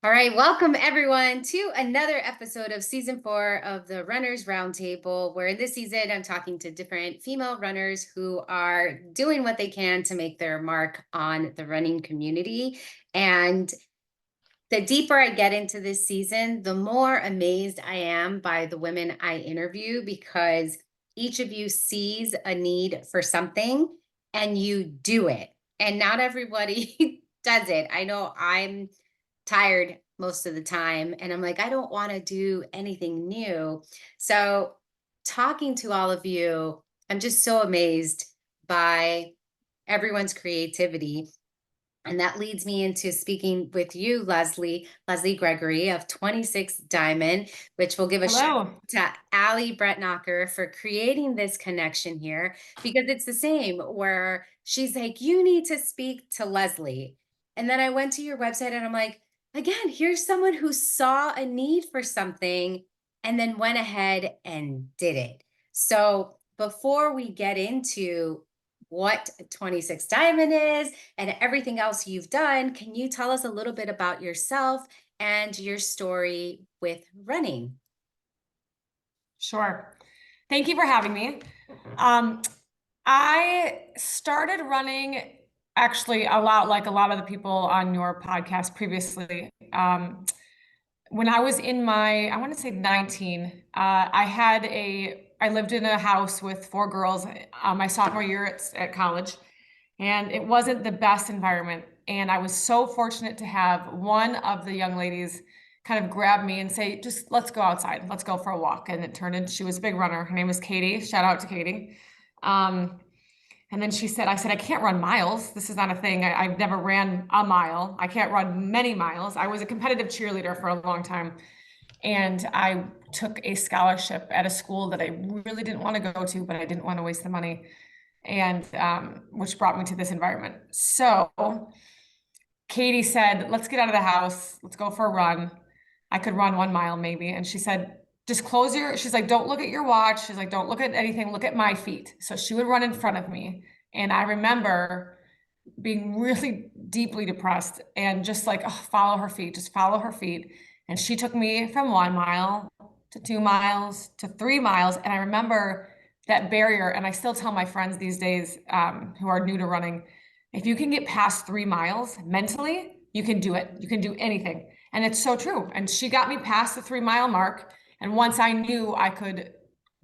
All right, welcome everyone to another episode of season 4 of the Runners Roundtable, where in this season I'm talking to different female runners who are doing what they can to make their mark on the running community. And the deeper I get into this season, the more amazed I am by the women I interview, because each of you sees a need for something and you do it. And not everybody does it. I know I'm tired most of the time and I'm like, I don't want to do anything new. So talking to all of you, I'm just so amazed by everyone's creativity. And that leads me into speaking with you, Leslie Gregory of 26 Diamond, which will give a shout Hello. out to Allie Bretnacher for creating this connection here, because it's the same where she's like, you need to speak to Leslie. And then I went to your website and I'm like, again, here's someone who saw a need for something and then went ahead and did it. So before we get into what 26 Diamond is and everything else you've done, can you tell us a little bit about yourself and your story with running? Sure. Thank you for having me. I started running actually a lot like a lot of the people on your podcast previously. When I was in I want to say 19, I lived in a house with 4 girls my sophomore year at college, and it wasn't the best environment. And I was so fortunate to have one of the young ladies kind of grab me and say, just let's go outside. Let's go for a walk. And it turned into, she was a big runner. Her name was Katie. Shout out to Katie. And then I said, I can't run miles. This is not a thing. I've never ran a mile. I can't run many miles. I was a competitive cheerleader for a long time. And I took a scholarship at a school that I really didn't want to go to, but I didn't want to waste the money. And which brought me to this environment. So Katie said, let's get out of the house. Let's go for a run. I could run 1 mile maybe. And she said, just she's like, don't look at your watch. She's like, don't look at anything. Look at my feet. So she would run in front of me. And I remember being really deeply depressed and just like, oh, follow her feet, just follow her feet. And she took me from 1 mile to 2 miles to 3 miles. And I remember that barrier. And I still tell my friends these days who are new to running, if you can get past 3 miles mentally, you can do it. You can do anything. And it's so true. And she got me past the 3 mile mark. And once I knew I could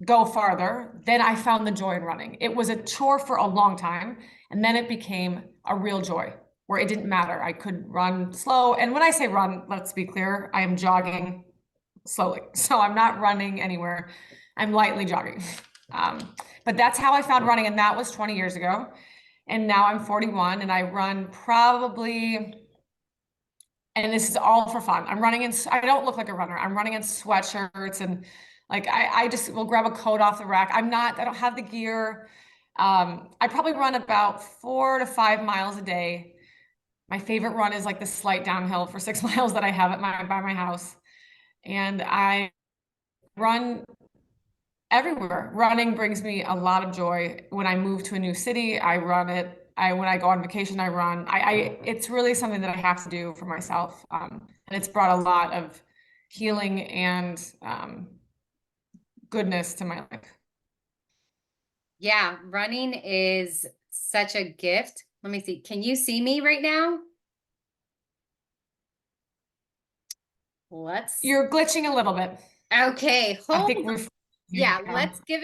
go farther, then I found the joy in running. It was a chore for a long time. And then it became a real joy where it didn't matter. I could run slow. And when I say run, let's be clear, I am jogging slowly. So I'm not running anywhere. I'm lightly jogging. But that's how I found running. And that was 20 years ago. And now I'm 41 and I run probably, and this is all for fun. I don't look like a runner. I'm running in sweatshirts and like, I just will grab a coat off the rack. I don't have the gear. I probably run about 4 to 5 miles a day. My favorite run is like the slight downhill for 6 miles that I have by my house. And I run everywhere. Running brings me a lot of joy. When I move to a new city, I run it. When I go on vacation, I run. It's really something that I have to do for myself. And it's brought a lot of healing and goodness to my life. Yeah, running is such a gift. Let me see. Can you see me right now? You're glitching a little bit. Okay, I hold. think we're. Yeah, let's give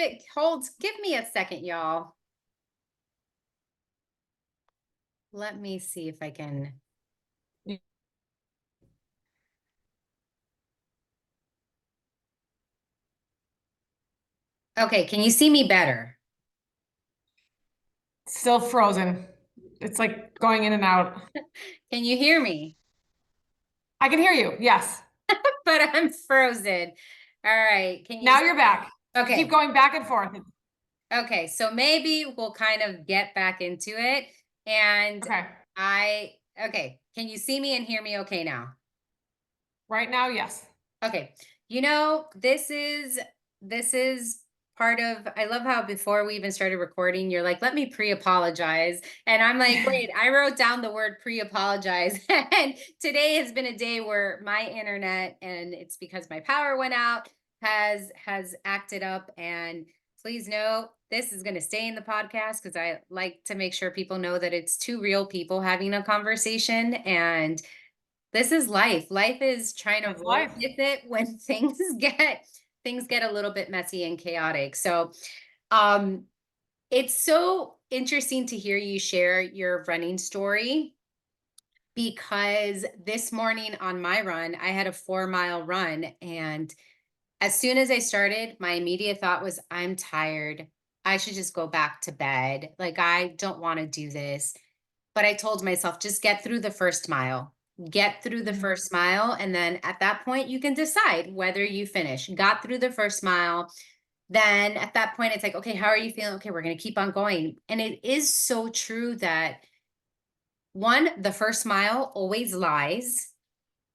me a second, y'all. Let me see if I can. Okay, can you see me better? Still frozen. It's like going in and out. Can you hear me? I can hear you. Yes. But I'm frozen. All right. Now you're back. Okay. Keep going back and forth. Okay. So maybe we'll kind of get back into it. And okay. Can you see me and hear me okay now? Right now, yes. Okay. This is I love how before we even started recording, you're like, let me pre-apologize. And I'm like, wait, I wrote down the word pre-apologize. And today has been a day where my internet, and it's because my power went out, has acted up. And please know this is going to stay in the podcast because I like to make sure people know that it's two real people having a conversation. And this is life. Life is trying to That's roll life. with it when things get a little bit messy and chaotic. So, um it's so interesting to hear you share your running story because this morning on my run, I had a 4-mile run, and as soon as I started, my immediate thought was, I'm tired. I should just go back to bed. Like, I don't want to do this. But I told myself, just get through the first mile. Get through the Mhm. first mile. And then at that point, you can decide whether you finish. Got through the first mile. Then at that point, it's like, okay, how are you feeling? Okay, we're going to keep on going. And it is so true that one, the first mile always lies.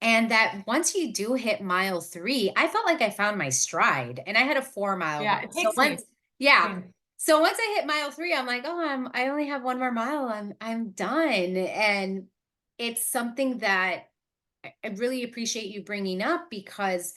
And that once you do hit mile 3, I felt like I found my stride, and I had a 4-mile Yeah, run. it So takes me. once, yeah. Same. So once I hit mile 3, I'm like, oh, I only have one more mile. I'm done. And it's something that I really appreciate you bringing up because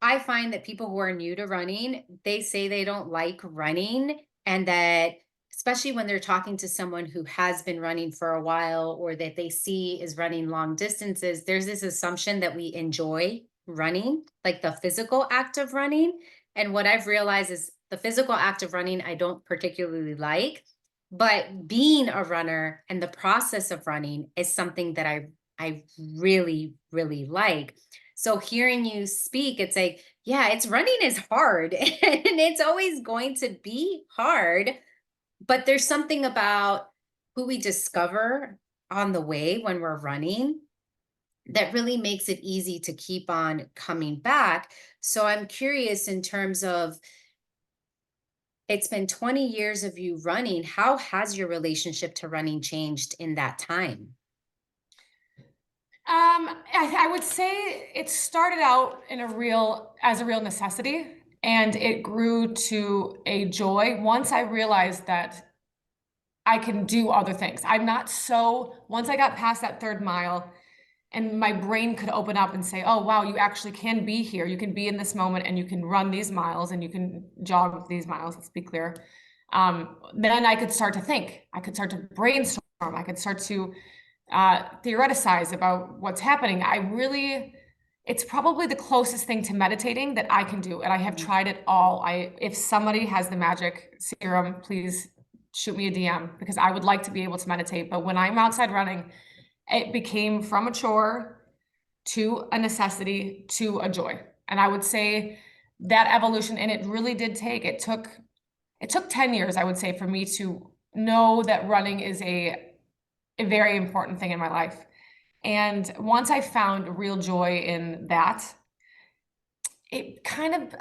I find that people who are new to running, they say they don't like running, and that especially when they're talking to someone who has been running for a while or that they see is running long distances, there's this assumption that we enjoy running, like the physical act of running. And what I've realized is the physical act of running, I don't particularly like, but being a runner and the process of running is something that I really, really like. So hearing you speak, it's like, yeah, it's running is hard and it's always going to be hard. But there's something about who we discover on the way when we're running that really makes it easy to keep on coming back. So I'm curious in terms of it's been 20 years of you running. How has your relationship to running changed in that time? I would say it started out as a real necessity, and it grew to a joy once I realized that I can do other things. Once I got past that third mile and my brain could open up and say, oh, wow, you actually can be here. You can be in this moment and you can run these miles and you can jog these miles, let's be clear. Then I could start to think. I could start to brainstorm. I could start to theoreticize about what's happening. It's probably the closest thing to meditating that I can do. And I have Mhm. tried it all. If somebody has the magic serum, please shoot me a DM because I would like to be able to meditate. But when I'm outside running, it became from a chore to a necessity to a joy. And I would say that evolution, and it took 10 years, I would say, for me to know that running is a very important thing in my life. And once I found real joy in that, it kind of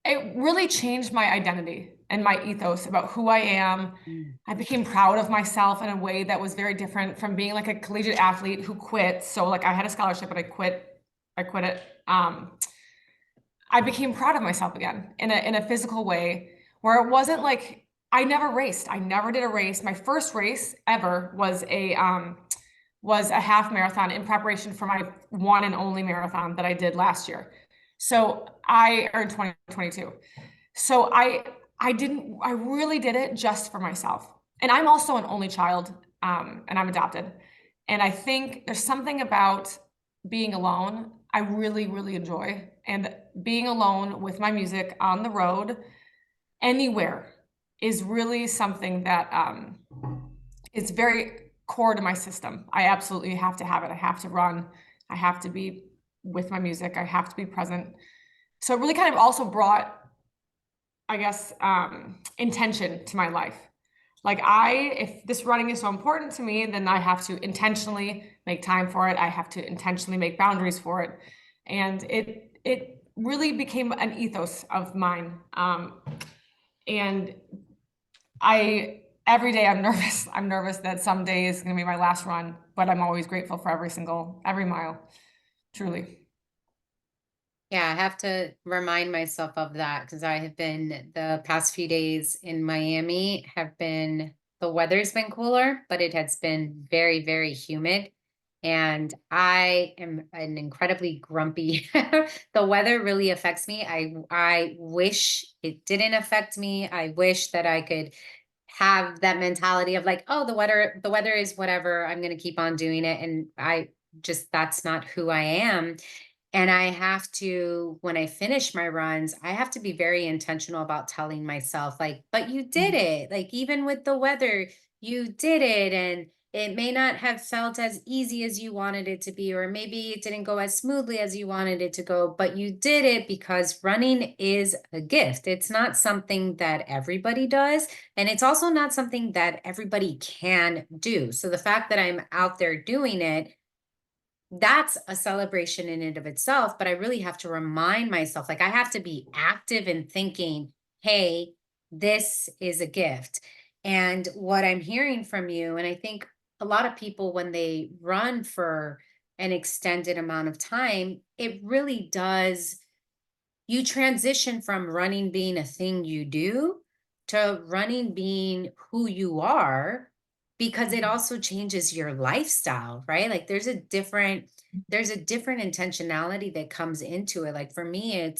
it really changed my identity and my ethos about who I am. Mm. I became proud of myself in a way that was very different from being like a collegiate athlete who quit. So like I had a scholarship, but I quit it. I became proud of myself again in a physical way where it wasn't like I never raced. I never did a race. My first race ever was a half marathon in preparation for my one and only marathon that I did last year. So I earned 2022. So I really did it just for myself. And I'm also an only child, and I'm adopted. And I think there's something about being alone I really, really enjoy. And being alone with my music on the road, anywhere, is really something that is very core to my system. I absolutely have to have it. I have to run. I have to be with my music. I have to be present. So it really kind of also brought, I guess, intention to my life. If this running is so important to me, then I have to intentionally make time for it. I have to intentionally make boundaries for it. And it really became an ethos of mine. And every day I'm nervous. I'm nervous that someday is going to be my last run, but I'm always grateful for every mile, truly. Yeah, I have to remind myself of that because I have been the past few days in Miami have been the weather's been cooler, but it has been very, very humid. And I am an incredibly grumpy. The weather really affects me. I wish it didn't affect me. I wish that I could have that mentality of like, oh, the weather is whatever. I'm going to keep on doing it. And I just that's not who I am. And I have to, when I finish my runs, I have to be very intentional about telling myself, like, but you did Mhm. it. Like, even with the weather, you did it. And it may not have felt as easy as you wanted it to be, or maybe it didn't go as smoothly as you wanted it to go, but you did it because running is a gift. It's not something that everybody does. And it's also not something that everybody can do. So the fact that I'm out there doing it, that's a celebration in and of itself, but I really have to remind myself, like I have to be active in thinking, hey, this is a gift. And what I'm hearing from you, and I think a lot of people when they run for an extended amount of time, it really does, you transition from running being a thing you do to running being who you are, because it Mhm. also changes your lifestyle, right? Like there's a different intentionality that comes into it. Like for me,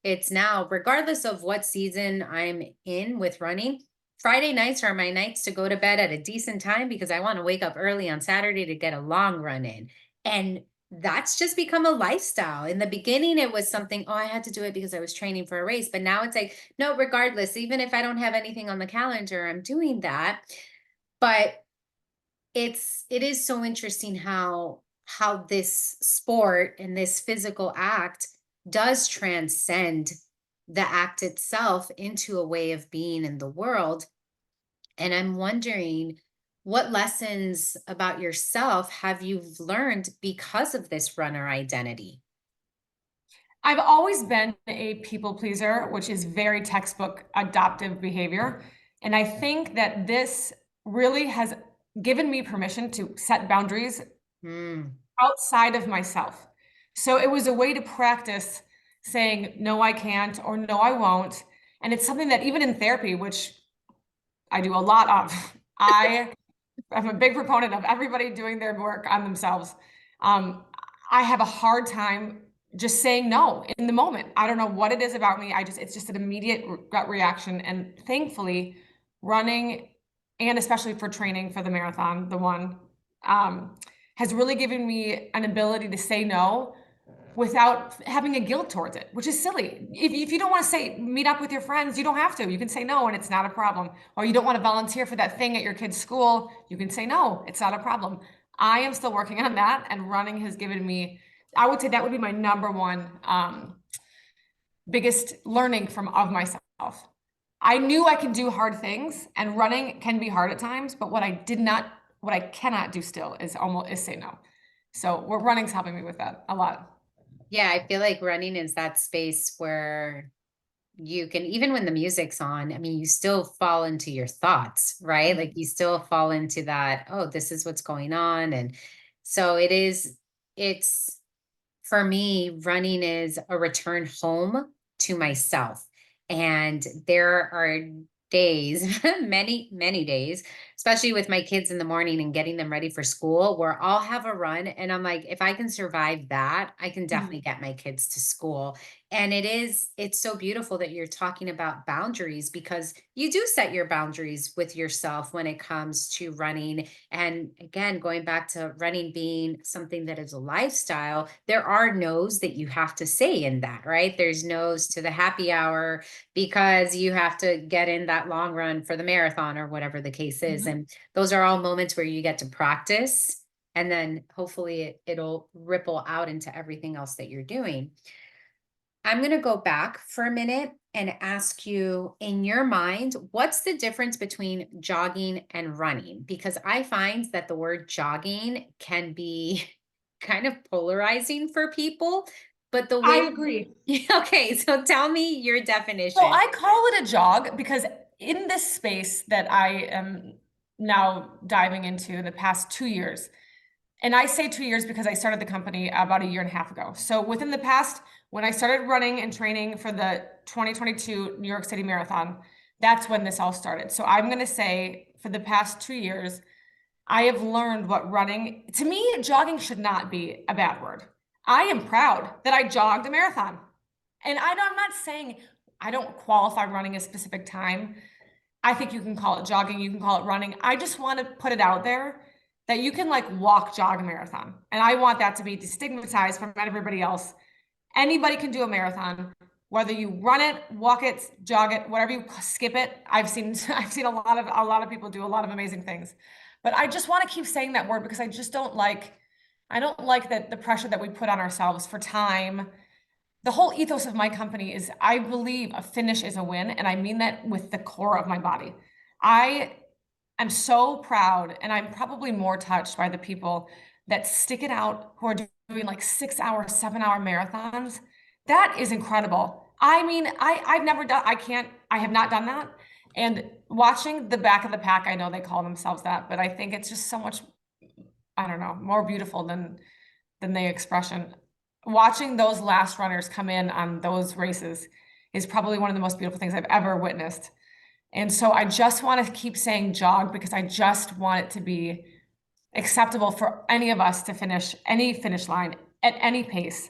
it's now, regardless of what season I'm in with running, Friday nights are my nights to go to bed at a decent time because I want to wake up early on Saturday to get a long run in. And that's just become a lifestyle. In the beginning, it was something, oh, I had to do it because I was training for a race. But now it's like, no, regardless, even if I don't have anything on the calendar, I'm doing that. But it is so interesting how this sport and this physical act does transcend the act itself into a way of being in the world. And I'm wondering, what lessons about yourself have you learned because of this runner identity? I've always been a people pleaser, which is very textbook adoptive behavior. And I think that this really has given me permission to set boundaries Mm. outside of myself. So it was a way to practice saying, no, I can't, or no, I won't. And it's something that even in therapy, which I do a lot of, I'm a big proponent of everybody doing their work on themselves. Um, I have a hard time just saying no in the moment. I don't know what it is about me. It's just an immediate gut reaction. And thankfully, running, and especially for training for the marathon, the one, um, has really given me an ability to say no without having a guilt towards it, which is silly. If you don't want to say meet up with your friends, you don't have to. You can say no and it's not a problem. Or you don't want to volunteer for that thing at your kid's school, you can say no, it's not a problem. I am still working on that, and running has given me, I would say that would be my number one biggest learning from of myself. I knew I could do hard things, and running can be hard at times, but what I cannot do still is say no. So what running's helping me with that a lot. Yeah, I feel like running is that space where you can, even when the music's on, I mean, you still fall into your thoughts, right? Like you still fall into that, oh, this is what's going on. And so it's for me, running is a return home to myself. And there are days, many, many days, especially with my kids in the morning and getting them ready for school, where I'll have a run. And I'm like, if I can survive that, I can Mhm. definitely get my kids to school. And it's so beautiful that you're talking about boundaries, because you do set your boundaries with yourself when it comes to running. And again, going back to running being something that is a lifestyle, there are no's that you have to say in that, right? There's no's to the happy hour because you have to get in that long run for the marathon or whatever the case is. Mhm. And those are all moments where you get to practice. And then hopefully it'll ripple out into everything else that you're doing. I'm going to go back for a minute and ask you, in your mind, what's the difference between jogging and running? Because I find that the word jogging can be kind of polarizing for people, but the I way, agree. okay, so tell me your So definition. I call it a jog because in this space that I am now diving into in the past 2 years, And I say 2 years because I started the company about a year and a half ago. So within the past, when I started running and training for the 2022 New York City Marathon, that's when this all started. So I'm going to say for the past 2 years, I have learned what running, to me, jogging should not be a bad word. I am proud that I jogged a marathon. And I'm not saying I don't qualify running a specific time. I think you can call it jogging, you can call it running. I just want to put it out there that you can like walk, jog a marathon. And I want that to be destigmatized from everybody else. Anybody can do a marathon, whether you run it, walk it, jog it, whatever you skip it. I've seen a lot of people do a lot of amazing things. But I just want to keep saying that word because I don't like that the pressure that we put on ourselves for time. The whole ethos of my company is I believe a finish is a win, and I mean that with the core of my body. I am so proud, and I'm probably more touched by the people that stick it out who are doing like 6 hour, 7 hour marathons. That is incredible. I mean, I've never done, I have not done that. And watching the back of the pack, I know they call themselves that, but I think it's just so much, I don't know, more beautiful than the expression. Watching those last runners come in on those races is probably one of the most beautiful things I've ever witnessed. And so I just want to keep saying jog because I just want it to be acceptable for any of us to finish any finish line at any pace,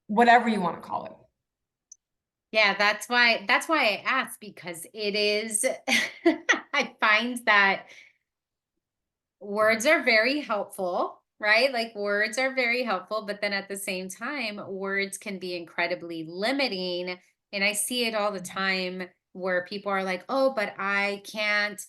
whatever you want to call it. Yeah, that's why I asked, because it is I find that words are very helpful, right? Like words are very helpful, but then at the same time, words can be incredibly limiting. And I see it all the time where people are like, "Oh, but I can't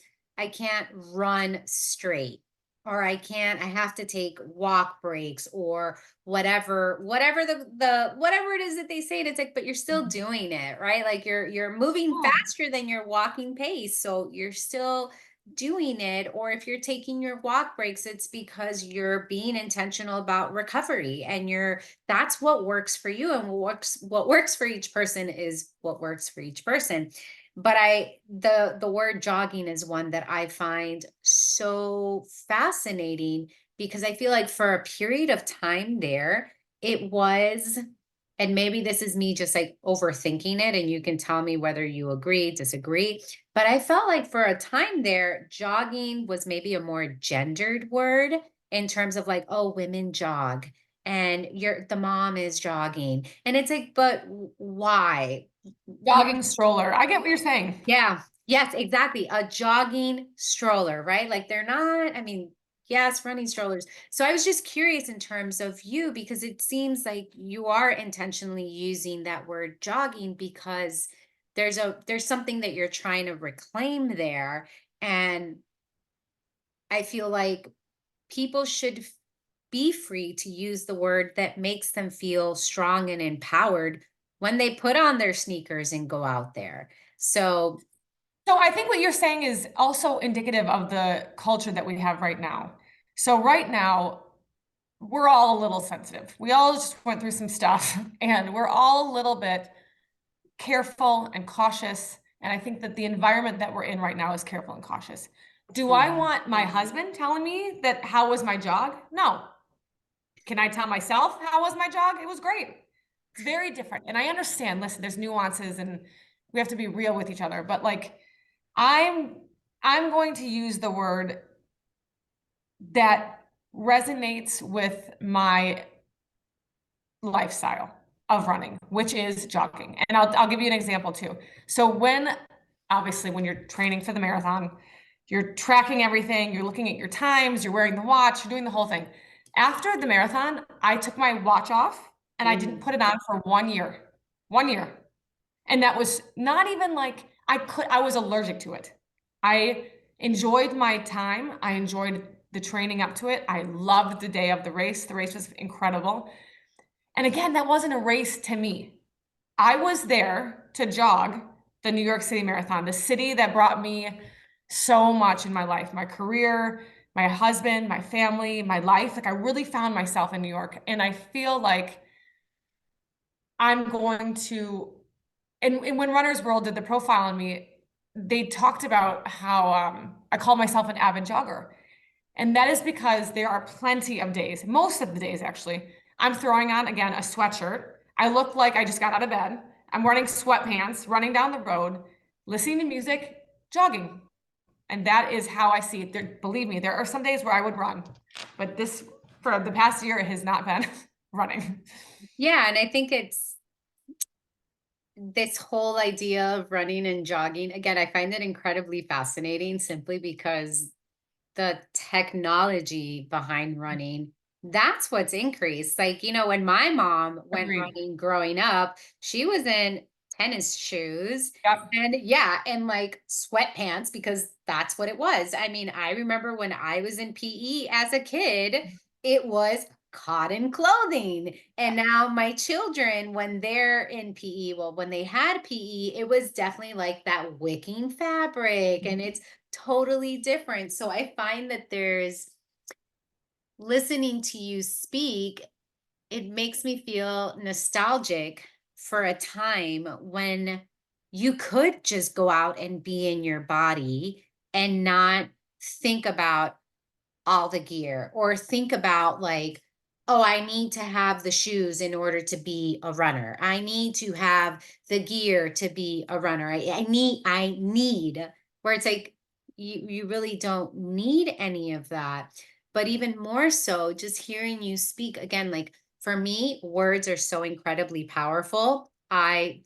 run straight." Or I have to take walk breaks or whatever whatever it is that they say. And it's like, but you're still doing it, right? Like you're moving Yeah. faster than your walking pace. So you're still doing it. Or if you're taking your walk breaks, it's because you're being intentional about recovery, and that's what works for you. And what works for each person is what works for each person. But the word jogging is one that I find so fascinating, because I feel like for a period of time there, it was, and maybe this is me just like overthinking it, and you can tell me whether you agree, disagree. But I felt like for a time there, jogging was maybe a more gendered word, in terms of like, oh, women jog, and the mom is jogging. And it's like, but why? Jogging stroller. I get what you're saying. Yeah. Yes, exactly. A jogging stroller, right? Like they're not, I mean, yes, running strollers. So I was just curious in terms of you, because it seems like you are intentionally using that word jogging, because there's something that you're trying to reclaim there. And I feel like people should be free to use the word that makes them feel strong and empowered when they put on their sneakers and go out there. So So I think what you're saying is also indicative of the culture that we have right now. So right now, we're all a little sensitive. We all just went through some stuff and we're all a little bit careful and cautious. And I think that the environment that we're in right now is careful and cautious. Do I Mhm. want my husband telling me that how was my jog? No. Can I tell myself how was my jog? It was great. It's very different. And I understand, listen, there's nuances and we have to be real with each other, but like I'm I'm going to use the word that resonates with my lifestyle of running, which is jogging. And I'll give you an example too. So obviously when you're training for the marathon, you're tracking everything, you're looking at your times, you're wearing the watch, you're doing the whole thing. After the marathon, I took my watch off and I didn't Mm. put it on for 1 year. 1 year. And that was not even like I was allergic to it. I enjoyed my time. I enjoyed the training up to it. I loved the day of the race. The race was incredible. And again, that wasn't a race to me. I was there to jog the New York City Marathon, the city that brought me so much in my life, my career, my husband, my family, my life. Like I really found myself in New York. And I feel like I'm going to, and when Runner's World did the profile on me, they talked about how I call myself an avid jogger. And that is because there are plenty of days, most of the days actually, I'm throwing on, again, a sweatshirt. I look like I just got out of bed. I'm wearing sweatpants, running down the road, listening to music, jogging. And that is how I see it. There, believe me, there are some days where I would run, but this, for the past year, it has not been running. Yeah, and I think it's this whole idea of running and jogging. Again, I find it incredibly fascinating simply because the technology behind running, that's what's increased. Like, when my mom went Agreed. running growing up, she was in tennis shoes Yep. and yeah, and like sweatpants because that's what it was. I mean, I remember when I was in PE as a kid, it was cotton clothing. And now my children, when they're in PE, well, when they had PE, it was definitely like that wicking fabric and it's totally different. So I find that there's listening to you speak, it makes me feel nostalgic for a time when you could just go out and be in your body and not think about all the gear or think about like, oh, I need to have the shoes in order to be a runner. I need to have the gear to be a runner. I need where it's like you really don't need any of that. But even more so, just hearing you speak again, like for me, words are so incredibly powerful. I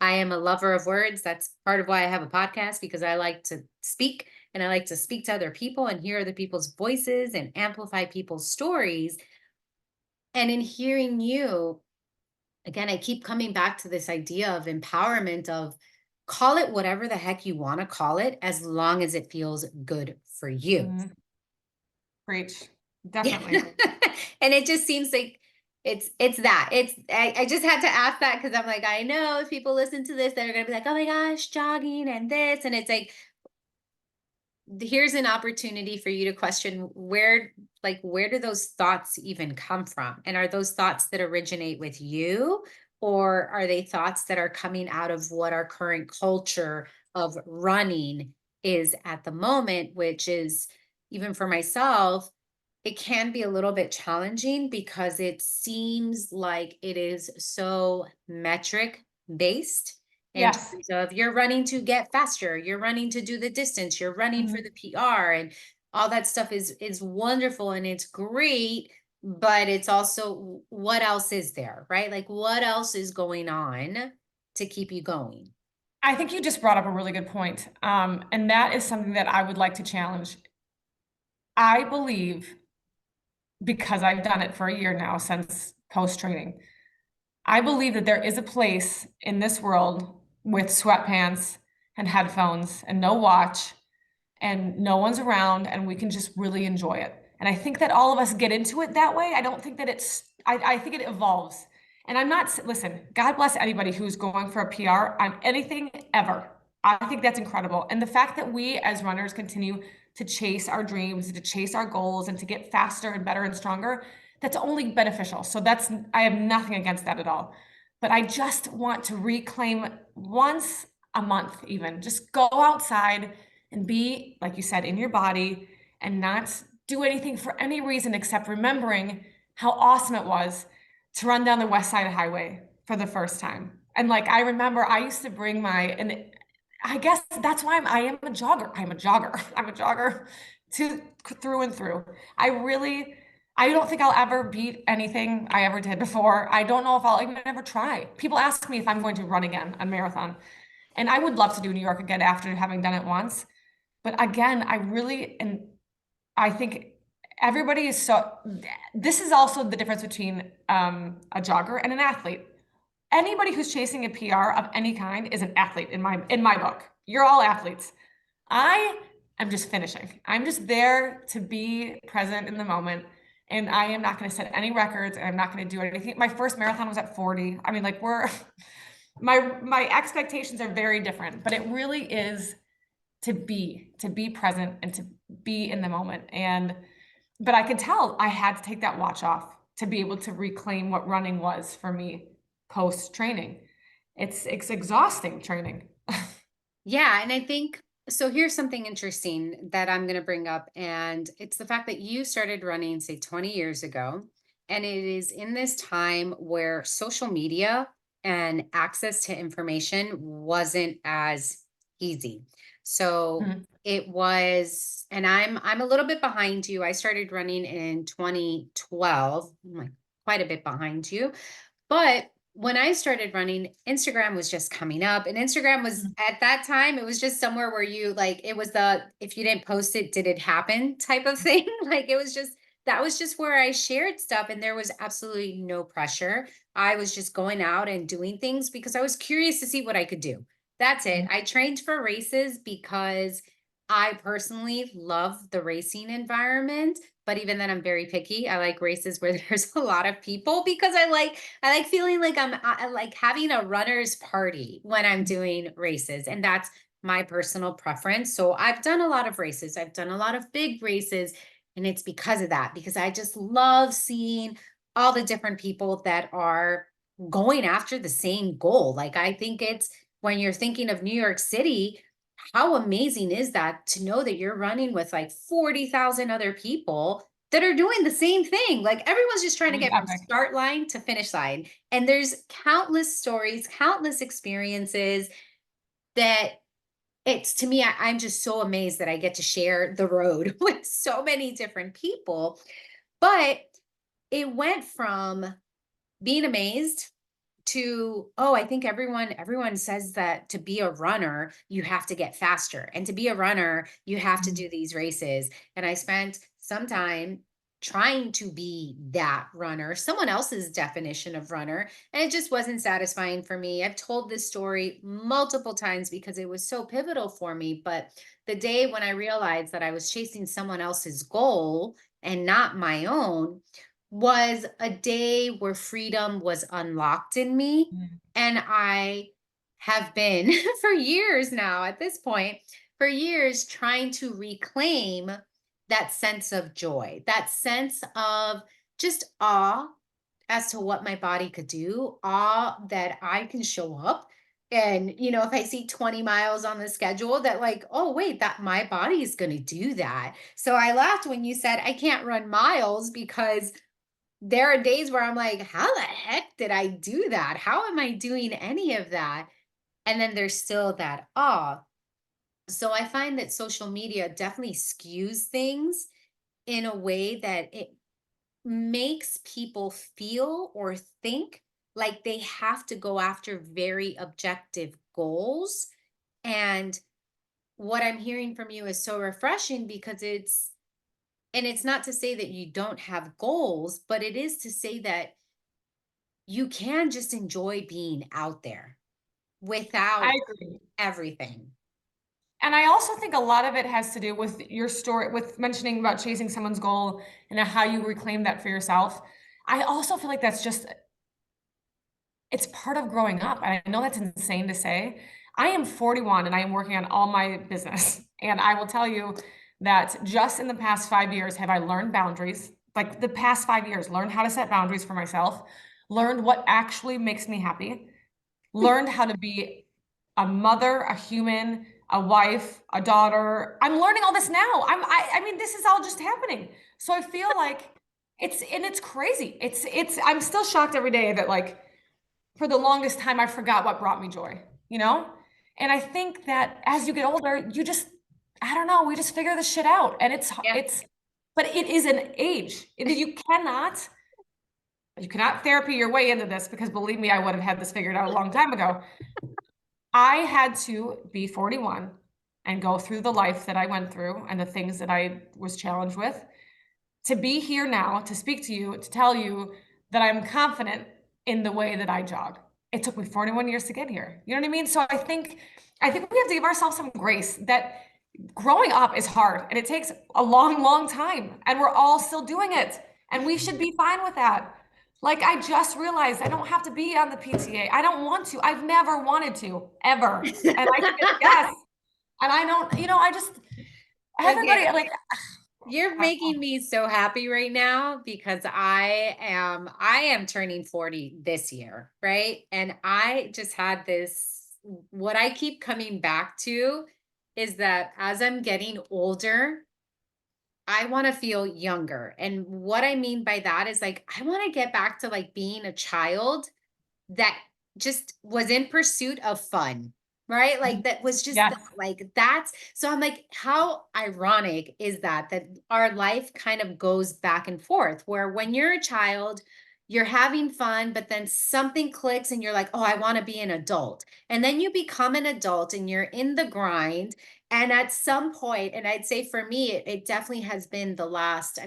am a lover of words. That's part of why I have a podcast because I like to speak and I like to speak to other people and hear other people's voices and amplify people's stories. And in hearing you, again, I keep coming back to this idea of empowerment of call it whatever the heck you want to call it, as long as it feels good for you. Mhm. Preach. Yeah. Definitely. And it just seems like it's that. I just had to ask that because I'm like, I know if people listen to this, they're gonna be like, oh my gosh, jogging and this. And it's here's an opportunity for you to question where do those thoughts even come from, and are those thoughts that originate with you, or are they thoughts that are coming out of what our current culture of running is at the moment, which is, even for myself, it can be a little bit challenging because it seems like it is so metric based in Yes. terms of you're running to get faster, you're running to do the distance, you're running for Mhm. the PR, and all that stuff is wonderful and it's great, but it's also what else is there, right? Like what else is going on to keep you going? I think you just brought up a really good point. And that is something that I would like to challenge. I believe, because I've done it for a year now since post training, I believe that there is a place in this world with sweatpants and headphones and no watch and no one's around and we can just really enjoy it. And I think that all of us get into it that way. I don't think that I think it evolves. And I'm not, listen, God bless anybody who's going for a PR on anything ever. I think that's incredible. And the fact that we as runners continue to chase our dreams, to chase our goals, and to get faster and better and stronger, that's only beneficial. So I have nothing against that at all. But I just want to reclaim once a month, even just go outside and be, like you said, in your body and not do anything for any reason except remembering how awesome it was to run down the West Side Highway for the first time. And like I remember I used to bring and I guess that's why I am a jogger. I'm a jogger. I'm a jogger to through and through. I don't think I'll ever beat anything I ever did before. I don't know if I'll even ever try. People ask me if I'm going to run again a marathon. And I would love to do New York again after having done it once. But again, and I think everybody is this is also the difference between a jogger and an athlete. Anybody who's chasing a PR of any kind is an athlete in my book. You're all athletes. I am just finishing. I'm just there to be present in the moment. And I am not going to set any records and I'm not going to do anything. My first marathon was at 40. I mean, like my expectations are very different, but it really is to be present and to be in the moment. But I could tell I had to take that watch off to be able to reclaim what running was for me post training. It's exhausting training. Yeah, and I think So here's something interesting that I'm going to bring up, and it's the fact that you started running, say, 20 years ago. And it is in this time where social media and access to information wasn't as easy. So Mhm. it was, and I'm a little bit behind you. I started running in 2012. I'm like quite a bit behind you. But when I started running, Instagram was just coming up. And Instagram was Mhm. at that time, it was just somewhere where you like, it was the if you didn't post it, did it happen type of thing. Like it was just, that was just where I shared stuff. And there was absolutely no pressure. I was just going out and doing things because I was curious to see what I could do. That's it. Mhm. I trained for races because I personally love the racing environment, but even then I'm very picky. I like races where there's a lot of people because I like feeling like I like having a runner's party when I'm doing races, and that's my personal preference. So I've done a lot of races. I've done a lot of big races, and it's because of that, because I just love seeing all the different people that are going after the same goal. Like I think it's when you're thinking of New York City, how amazing is that to know that you're running with like 40,000 other people that are doing the same thing? Like everyone's just trying It to was get from epic. start line to finish line. And there's countless stories, countless experiences that it's to me, I'm just so amazed that I get to share the road with so many different people. But it went from being amazed to, oh, I think everyone says that to be a runner you have to get faster, and to be a runner you have to Mhm. do these races. And I spent some time trying to be that runner, someone else's definition of runner, and it just wasn't satisfying for me. I've told this story multiple times because it was so pivotal for me, but the day when I realized that I was chasing someone else's goal and not my own was a day where freedom was unlocked in me. Mhm. And I have been for years now, at this point, for years, trying to reclaim that sense of joy, that sense of just awe as to what my body could do, awe that I can show up. And, if I see 20 miles on the schedule, that like, oh, wait, that my body is going to do that. So I laughed when you said I can't run miles because there are days where I'm like, how the heck did I do that? How am I doing any of that? And then there's still that awe. So I find that social media definitely skews things in a way that it makes people feel or think like they have to go after very objective goals. And what I'm hearing from you is so refreshing because it's not to say that you don't have goals, but it is to say that you can just enjoy being out there I without agree. everything. And I also think a lot of it has to do with your story, with mentioning about chasing someone's goal and how you reclaim that for yourself. I also feel like that's just, it's part of growing up. And I know that's insane to say. I am 41 and I am working on all my business. And I will tell you that just in the past 5 years have I learned boundaries, like the past 5 years, learned how to set boundaries for myself, learned what actually makes me happy, learned how to be a mother, a human, a wife, a daughter. I'm learning all this now. I mean, this is all just happening. So I feel like it's crazy. I'm still shocked every day that like for the longest time I forgot what brought me joy, you know? And I think that as you get older, you just, I don't know, we just figure this shit out. And Yeah. but it is an age. You cannot therapy your way into this because believe me, I would have had this figured out a long time ago. I had to be 41 and go through the life that I went through and the things that I was challenged with to be here now, to speak to you, to tell you that I'm confident in the way that I jog. It took me 41 years to get here. You know what I mean? So I think we have to give ourselves some grace that growing up is hard and it takes a long, long time and we're all still doing it. And we should be fine with that. Like I just realized I don't have to be on the PTA. I don't want to. I've never wanted to ever. And I said yes. And I don't, I just everybody Okay. like You're I making me so happy right now because I am turning 40 this year, right? And I just had this, what I keep coming back to is that as I'm getting older, I want to feel younger. And what I mean by that is like, I want to get back to like being a child that just was in pursuit of fun, right? Like that was just Yes. like that's so I'm like, how ironic is that our life kind of goes back and forth where when you're a child, you're having fun, but then something clicks and you're like, oh, I want to be an adult. And then you become an adult and you're in the grind. And at some point, and I'd say for me, it definitely has been the last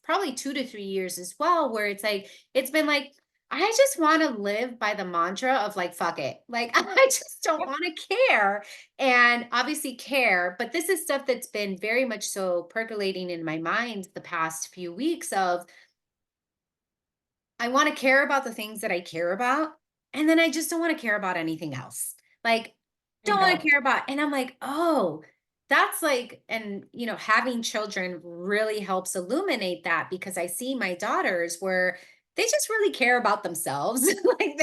probably 2 to 3 years as well, where it's like, it's been like, I just want to live by the mantra of like, fuck it. Like, I just don't Yep. want to care. And obviously care, but this is stuff that's been very much so percolating in my mind the past few weeks of I want to care about the things that I care about. And then I just don't want to care about anything else. Like, don't want to Bingo. care about. And I'm like, oh, that's like, and having children really helps illuminate that because I see my daughters where they just really care about themselves. Like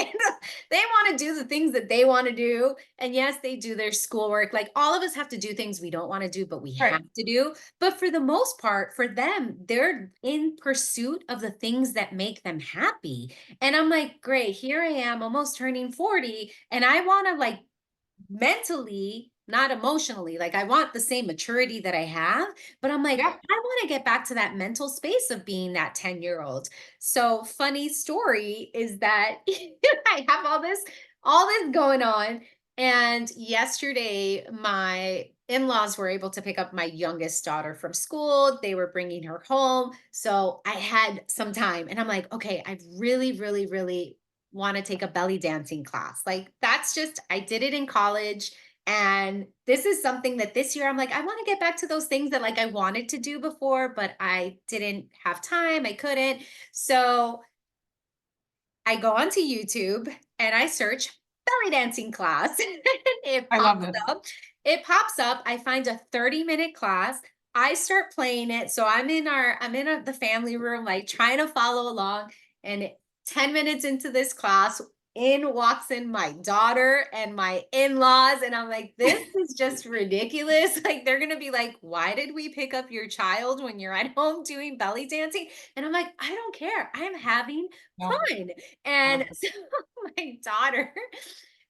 they want to do the things that they want to do. And yes, they do their schoolwork. Like all of us have to do things we don't want to do, but we Right. have to do. But for the most part, for them, they're in pursuit of the things that make them happy. And I'm like, great, here I am almost turning 40, and I want to like mentally, not emotionally, like I want the same maturity that I have, but I'm like, Yeah. I want to get back to that mental space of being that 10-year-old. So, funny story is that I have all this going on. And yesterday, my in-laws were able to pick up my youngest daughter from school. They were bringing her home. So I had some time and I'm like, okay, I really, really, really want to take a belly dancing class. Like that's just, I did it in college. And this is something that this year I'm like, I want to get back to those things that like I wanted to do before, but I didn't have time. I couldn't. So I go onto YouTube and I search belly dancing class. it I love pops this. up. It pops up. I find a 30-minute class. I start playing it. So I'm in the family room, like trying to follow along. And 10 minutes into this class, in walks in my daughter and my in-laws. And I'm like, this is just ridiculous. Like, they're going to be like, why did we pick up your child when you're at home doing belly dancing? And I'm like, I don't care. I'm having No, fun. I And love this. so my daughter,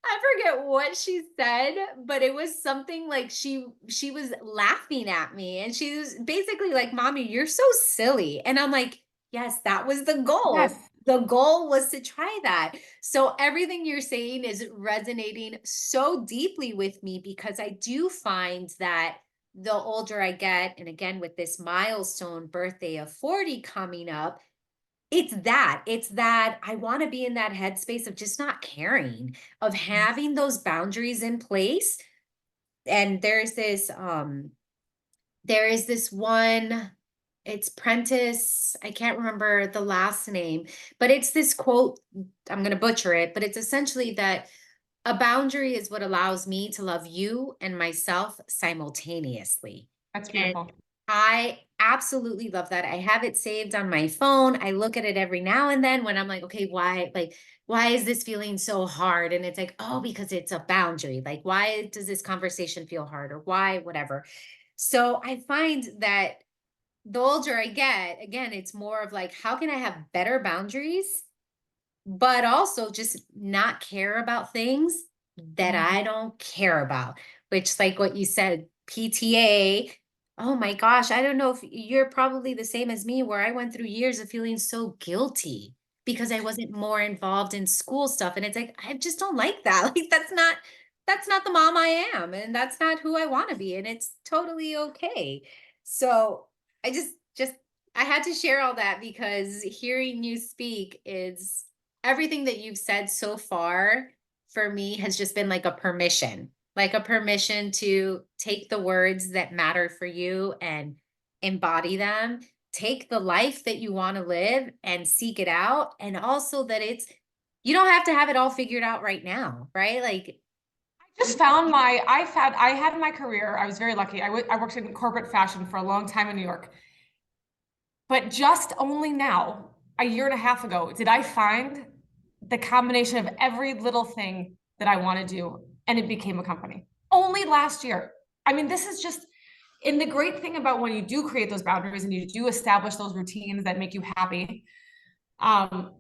I forget what she said, but it was something like she was laughing at me and she was basically like, "Mommy, you're so silly." And I'm like, "Yes, that was the goal. Yes. The goal was to try that." So everything you're saying is resonating so deeply with me because I do find that the older I get, and again with this milestone birthday of 40 coming up, it's that I want to be in that headspace of just not caring, of having those boundaries in place. And there is this one, it's Prentice, I can't remember the last name, but it's this quote, I'm going to butcher it, but it's essentially that a boundary is what allows me to love you and myself simultaneously. That's And beautiful. I absolutely love that. I have it saved on my phone. I look at it every now and then when I'm like, okay, why is this feeling so hard? And it's like, oh, because it's a boundary. Like, why does this conversation feel hard or why, whatever. So I find that the older I get, again, it's more of like, how can I have better boundaries but also just not care about things that Mhm. I don't care about, which, like what you said, PTA. Oh my gosh, I don't know if you're probably the same as me, where I went through years of feeling so guilty because I wasn't more involved in school stuff. And it's like, I just don't like that. Like, that's not the mom I am, and that's not who I want to be. And it's totally okay. So I just I had to share all that because hearing you speak is everything that you've said so far for me has just been like a permission to take the words that matter for you and embody them, take the life that you want to live and seek it out. And also that you don't have to have it all figured out right now, right? Like, Just found my, I had my career. I was very lucky. I worked in corporate fashion for a long time in New York. But just only now, a year and a half ago, did I find the combination of every little thing that I want to do, and it became a company. only last year. I mean, this is just, and the great thing about when you do create those boundaries and you do establish those routines that make you happy, um,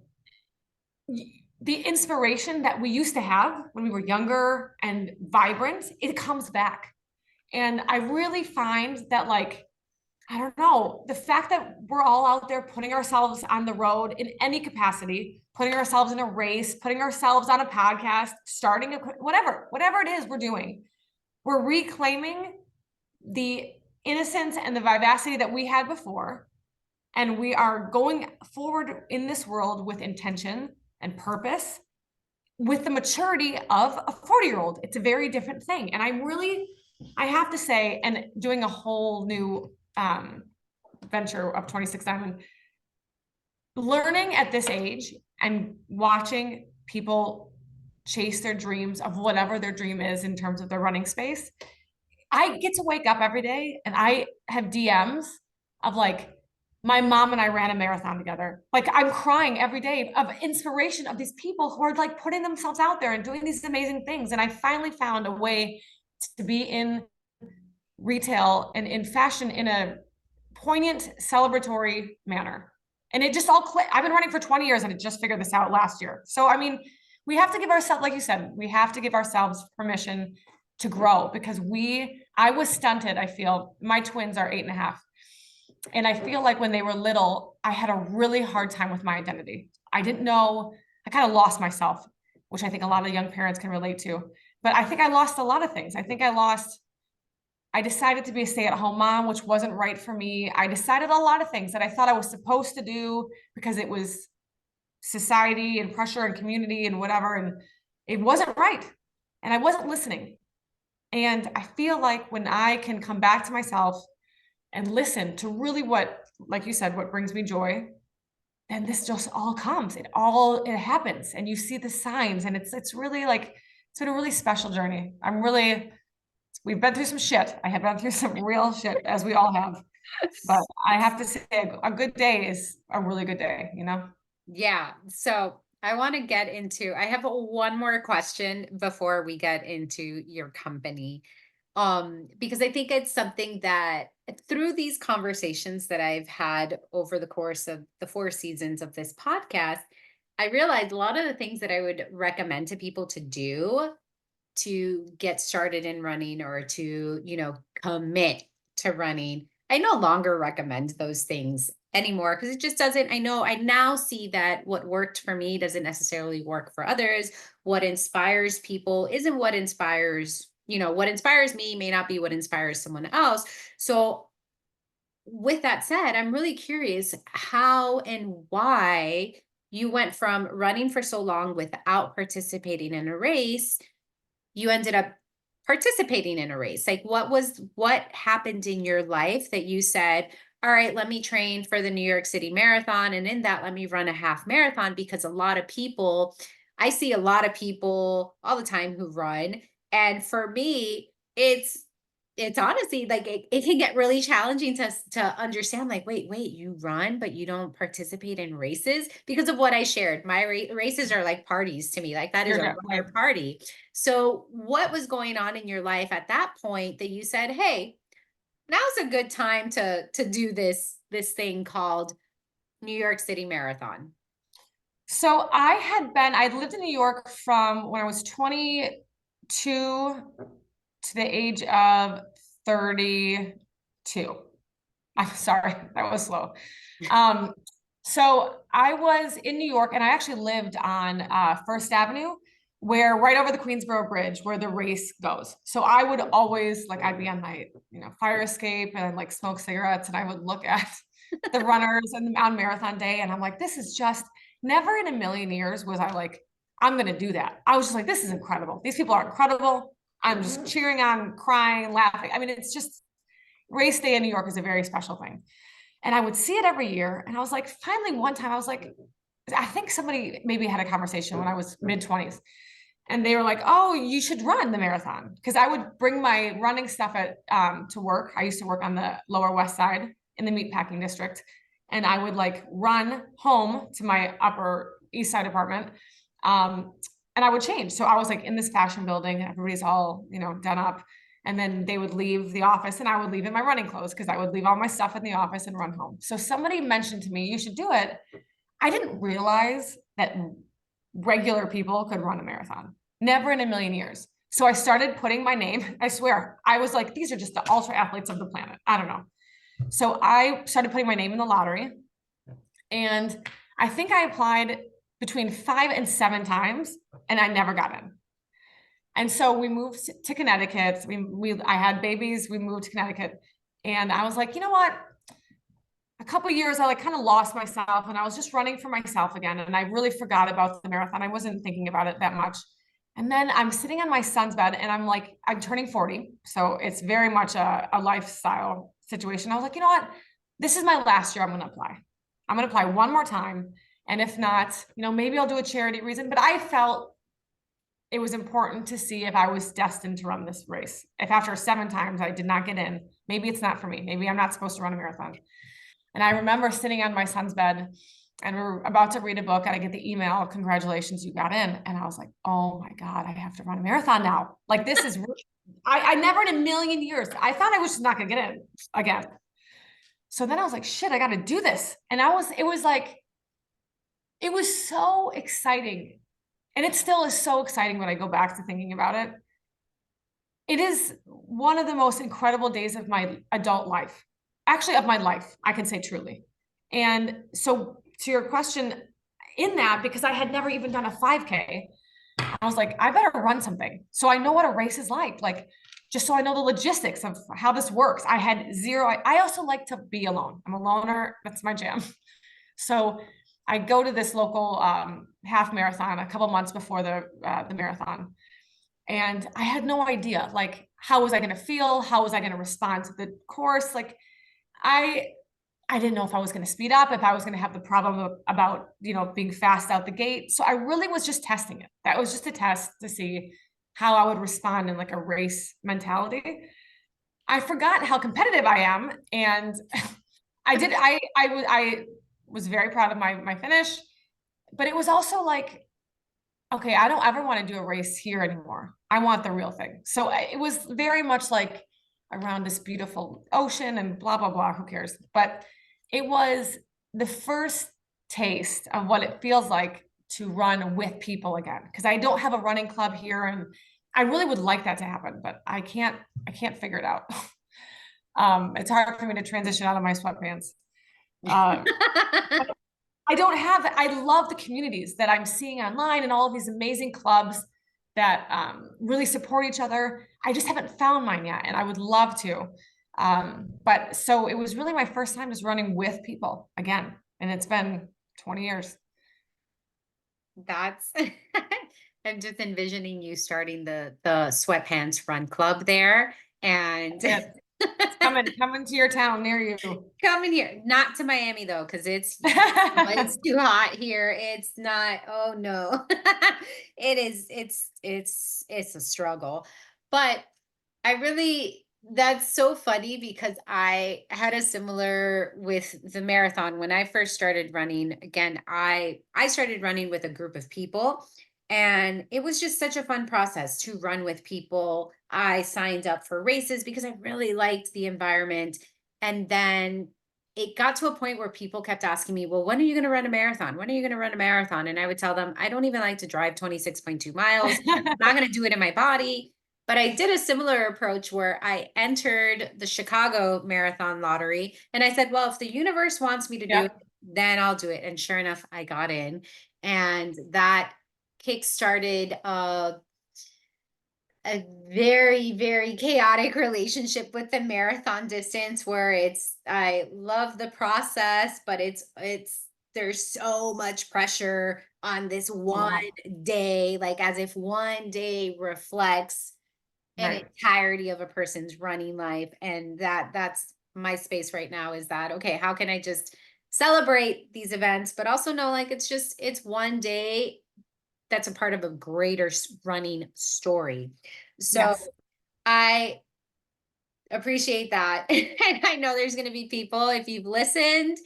the inspiration that we used to have when we were younger and vibrant, it comes back. And I really find that, like, I don't know, the fact that we're all out there putting ourselves on the road in any capacity, putting ourselves in a race, putting ourselves on a podcast, starting a, whatever it is we're doing, we're reclaiming the innocence and the vivacity that we had before. And we are going forward in this world with intention and purpose, with the maturity of a 40-year-old. It's a very different thing. And I have to say, and doing a whole new venture of 26 Diamond, learning at this age and watching people chase their dreams of whatever their dream is in terms of their running space. I get to wake up every day and I have DMs of like, my mom and I ran a marathon together. Like, I'm crying every day of inspiration of these people who are like putting themselves out there and doing these amazing things. And I finally found a way to be in retail and in fashion in a poignant, celebratory manner. And it just all clicked. I've been running for 20 years and I just figured this out last year. So, I mean, we have to give ourselves, like you said, we have to give ourselves permission to grow, because I was stunted. I feel my twins are 8.5. And I feel like when they were little, I had a really hard time with my identity. I didn't know, I kind of lost myself, which I think a lot of young parents can relate to. But I think I lost a lot of things. I decided to be a stay-at-home mom, which wasn't right for me. I decided a lot of things that I thought I was supposed to do because it was society and pressure and community and whatever. And it wasn't right. And I wasn't listening. And I feel like when I can come back to myself and listen to really what, like you said, what brings me joy, then this just all comes. It happens. And you see the signs, and it's really like, it's been a really special journey. We've been through some shit. I have been through some real shit, as we all have. But I have to say, a good day is a really good day, you know? Yeah. So I want to get into, I have one more question before we get into your company. Because I think it's something that through these conversations that I've had over the course of the 4 seasons of this podcast, I realized a lot of the things that I would recommend to people to do to get started in running, or to, commit to running, I no longer recommend those things anymore, because it just doesn't, I now see that what worked for me doesn't necessarily work for others. What inspires people isn't what inspires me may not be what inspires someone else. So with that said, I'm really curious how and why you went from running for so long without participating in a race, you ended up participating in a race. Like, what happened in your life that you said, all right, let me train for the New York City Marathon, and in that, let me run a half marathon? Because I see a lot of people all the time who run. And for me, it's honestly like it can get really challenging to understand, like, wait, you run, but you don't participate in races, because of what I shared. My races are like parties to me. Like, that is a runner party. So what was going on in your life at that point that you said, hey, now's a good time to do this thing called New York City Marathon? So I'd lived in New York from when I was 22 to the age of 32. I'm sorry, that was slow. So I was in New York, and I actually lived on First Avenue, where right over the Queensboro Bridge, where the race goes. So I would always, like, I'd be on my, fire escape and I'd like smoke cigarettes, and I would look at the runners and on marathon day, and I'm like, this is just, never in a million years was I like, I'm gonna do that. I was just like, this is incredible. These people are incredible. I'm just cheering on, crying, laughing. I mean, it's just, race day in New York is a very special thing. And I would see it every year. And I was like, finally, one time I was like, I think somebody maybe had a conversation when I was mid-20s. And they were like, oh, you should run the marathon. Because I would bring my running stuff to work. I used to work on the Lower West Side in the meatpacking district. And I would like run home to my Upper East Side apartment and I would change. So I was like in this fashion building, everybody's all, done up. And then they would leave the office and I would leave in my running clothes because I would leave all my stuff in the office and run home. So somebody mentioned to me, you should do it. I didn't realize that regular people could run a marathon. Never in a million years. So I started putting my name, I swear, I was like, these are just the ultra athletes of the planet. I don't know. So I started putting my name in the lottery. And I think I applied between 5 and 7 times and I never got in. And so we moved to Connecticut. I had babies. We moved to Connecticut. And I was like, you know what? A couple years, I like kind of lost myself and I was just running for myself again. And I really forgot about the marathon. I wasn't thinking about it that much. And then I'm sitting on my son's bed and I'm like, I'm turning 40. So it's very much a lifestyle situation. I was like, you know what? This is my last year. I'm going to apply. I'm going to apply one more time. And if not, maybe I'll do a charity reason. But I felt it was important to see if I was destined to run this race. If after 7 times I did not get in, maybe it's not for me. Maybe I'm not supposed to run a marathon. And I remember sitting on my son's bed and we're about to read a book and I get the email, congratulations, you got in. And I was like, oh my God, I have to run a marathon now. Like this is, I never in a million years, I thought I was just not gonna get in again. So then I was like, shit, I got to do this. And it was so exciting. And it still is so exciting when I go back to thinking about it. It is one of the most incredible days of my adult life, actually of my life, I can say truly. And so to your question in that, because I had never even done a 5K, I was like, I better run something. So I know what a race is like just so I know the logistics of how this works. I had zero, I also like to be alone. I'm a loner. That's my jam. So I go to this local half marathon a couple months before the marathon. And I had no idea, like, how was I going to feel? How was I going to respond to the course? Like, I didn't know if I was going to speed up, if I was going to have the problem about, being fast out the gate. So I really was just testing it. That was just a test to see how I would respond in like a race mentality. I forgot how competitive I am. And I was very proud of my finish, but it was also like, okay, I don't ever want to do a race here anymore. I want the real thing. So it was very much like around this beautiful ocean and blah, blah, blah. Who cares? But it was the first taste of what it feels like to run with people again. Because I don't have a running club here. And I really would like that to happen, but I can't figure it out. It's hard for me to transition out of my sweatpants. I love the communities that I'm seeing online and all of these amazing clubs that really support each other. I just haven't found mine yet, and I would love to. But so it was really my first time just running with people again, and it's been 20 years. That's I'm just envisioning you starting the sweatpants run club there and It's coming to your town near you. coming here, not to Miami though, because it's too hot here. It's not, oh no. It's a struggle. But I really that's so funny because I had a similar with the marathon when I first started running. Again, I started running with a group of people and it was just such a fun process to run with people. I signed up for races because I really liked the environment. And then it got to a point where people kept asking me, well, when are you going to run a marathon? When are you going to run a marathon? And I would tell them, I don't even like to drive 26.2 miles. I'm not going to do it in my body. But I did a similar approach where I entered the Chicago Marathon lottery. And I said, well, if the universe wants me to do it, then I'll do it. And sure enough, I got in. And that kickstarted a very, very chaotic relationship with the marathon distance where I love the process, but there's so much pressure on this one day, like as if one day reflects an entirety of a person's running life. And that's my space right now is that, okay, how can I just celebrate these events, but also know like it's one day that's a part of a greater running story. So I appreciate that. And I know there's going to be people, if you've listened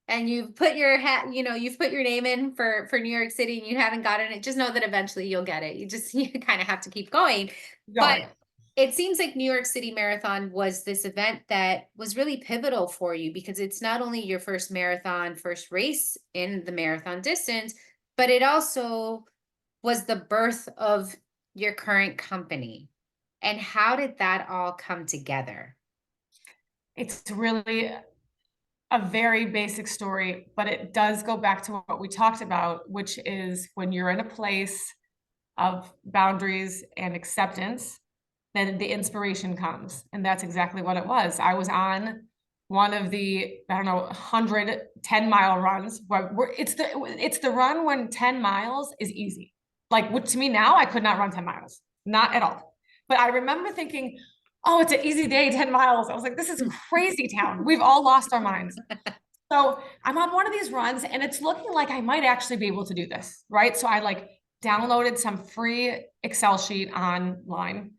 and you've put your hat, you've put your name in for New York City and you haven't gotten it, just know that eventually you'll get it. You kind of have to keep going. But Going. it seems like New York City Marathon was this event that was really pivotal for you because it's not only your first marathon, first race in the marathon distance, but it also was the birth of your current company. And how did that all come together? It's really a very basic story, but it does go back to what we talked about, which is when you're in a place of boundaries and acceptance, then the inspiration comes. And that's exactly what it was. I was on one of the, I don't know, 110-mile runs where it's the run when 10 miles is easy. Like to me now, I could not run 10 miles, not at all. But I remember thinking, oh, it's an easy day, 10 miles. I was like, this is crazy town. We've all lost our minds. So I'm on one of these runs and it's looking like I might actually be able to do this, right? So I like downloaded some free Excel sheet online.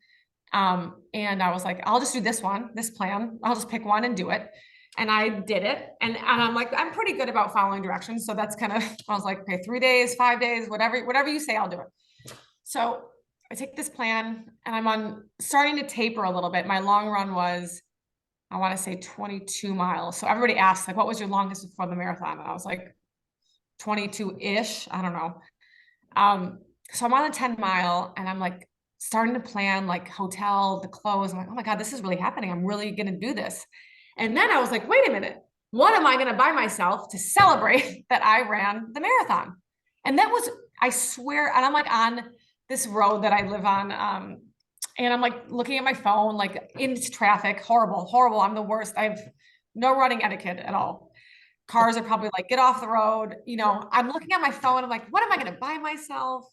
And I was like, I'll just do this plan. I'll just pick one and do it. And I did it. And I'm like, I'm pretty good about following directions. So that's kind of, I was like, okay, 3 days, 5 days, whatever you say, I'll do it. So I take this plan and I'm starting to taper a little bit. My long run was, I want to say 22 miles. So everybody asks like, what was your longest before the marathon? And I was like 22-ish. I don't know. So I'm on a 10-mile and I'm like starting to plan like hotel, the clothes. I'm like, oh my God, this is really happening. I'm really going to do this. And then I was like, wait a minute. What am I going to buy myself to celebrate that I ran the marathon? And that was, I swear, and I'm like on this road that I live on. And I'm like looking at my phone, like in traffic, horrible. I'm the worst. I have no running etiquette at all. Cars are probably like, get off the road. I'm looking at my phone. I'm like, what am I going to buy myself?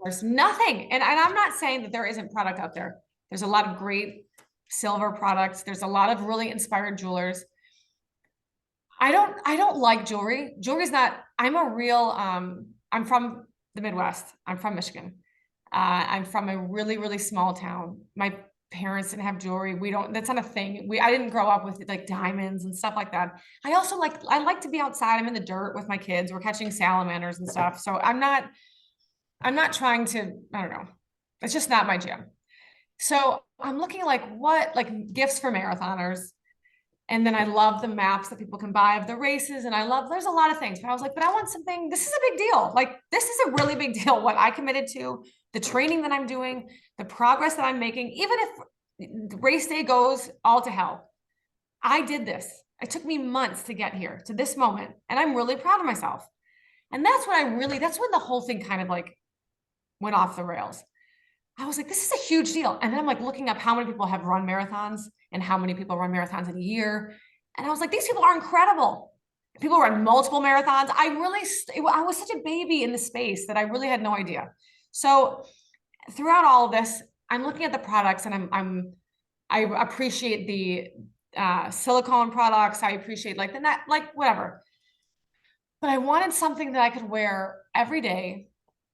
There's nothing. And I'm not saying that there isn't product out there. There's a lot of great silver products. There's a lot of really inspired jewelers. I don't like jewelry. Jewelry's not, I'm from the Midwest. I'm from Michigan. I'm from a really, really small town. My parents didn't have jewelry. That's not a thing. I didn't grow up with like diamonds and stuff like that. I like to be outside. I'm in the dirt with my kids. We're catching salamanders and stuff. So I'm not trying to, I don't know. It's just not my jam. So I'm looking like gifts for marathoners. And then I love the maps that people can buy of the races. And there's a lot of things, but I was like, but I want something, this is a big deal. Like, this is a really big deal. What I committed to, the training that I'm doing, the progress that I'm making, even if the race day goes all to hell, I did this. It took me months to get here to this moment. And I'm really proud of myself. And that's when the whole thing kind of like went off the rails. I was like, this is a huge deal. And then I'm like looking up how many people have run marathons and how many people run marathons in a year. And I was like, these people are incredible. People run multiple marathons. I was such a baby in the space that I really had no idea. So throughout all of this, I'm looking at the products and I appreciate the silicone products. I appreciate like the net, like whatever. But I wanted something that I could wear every day.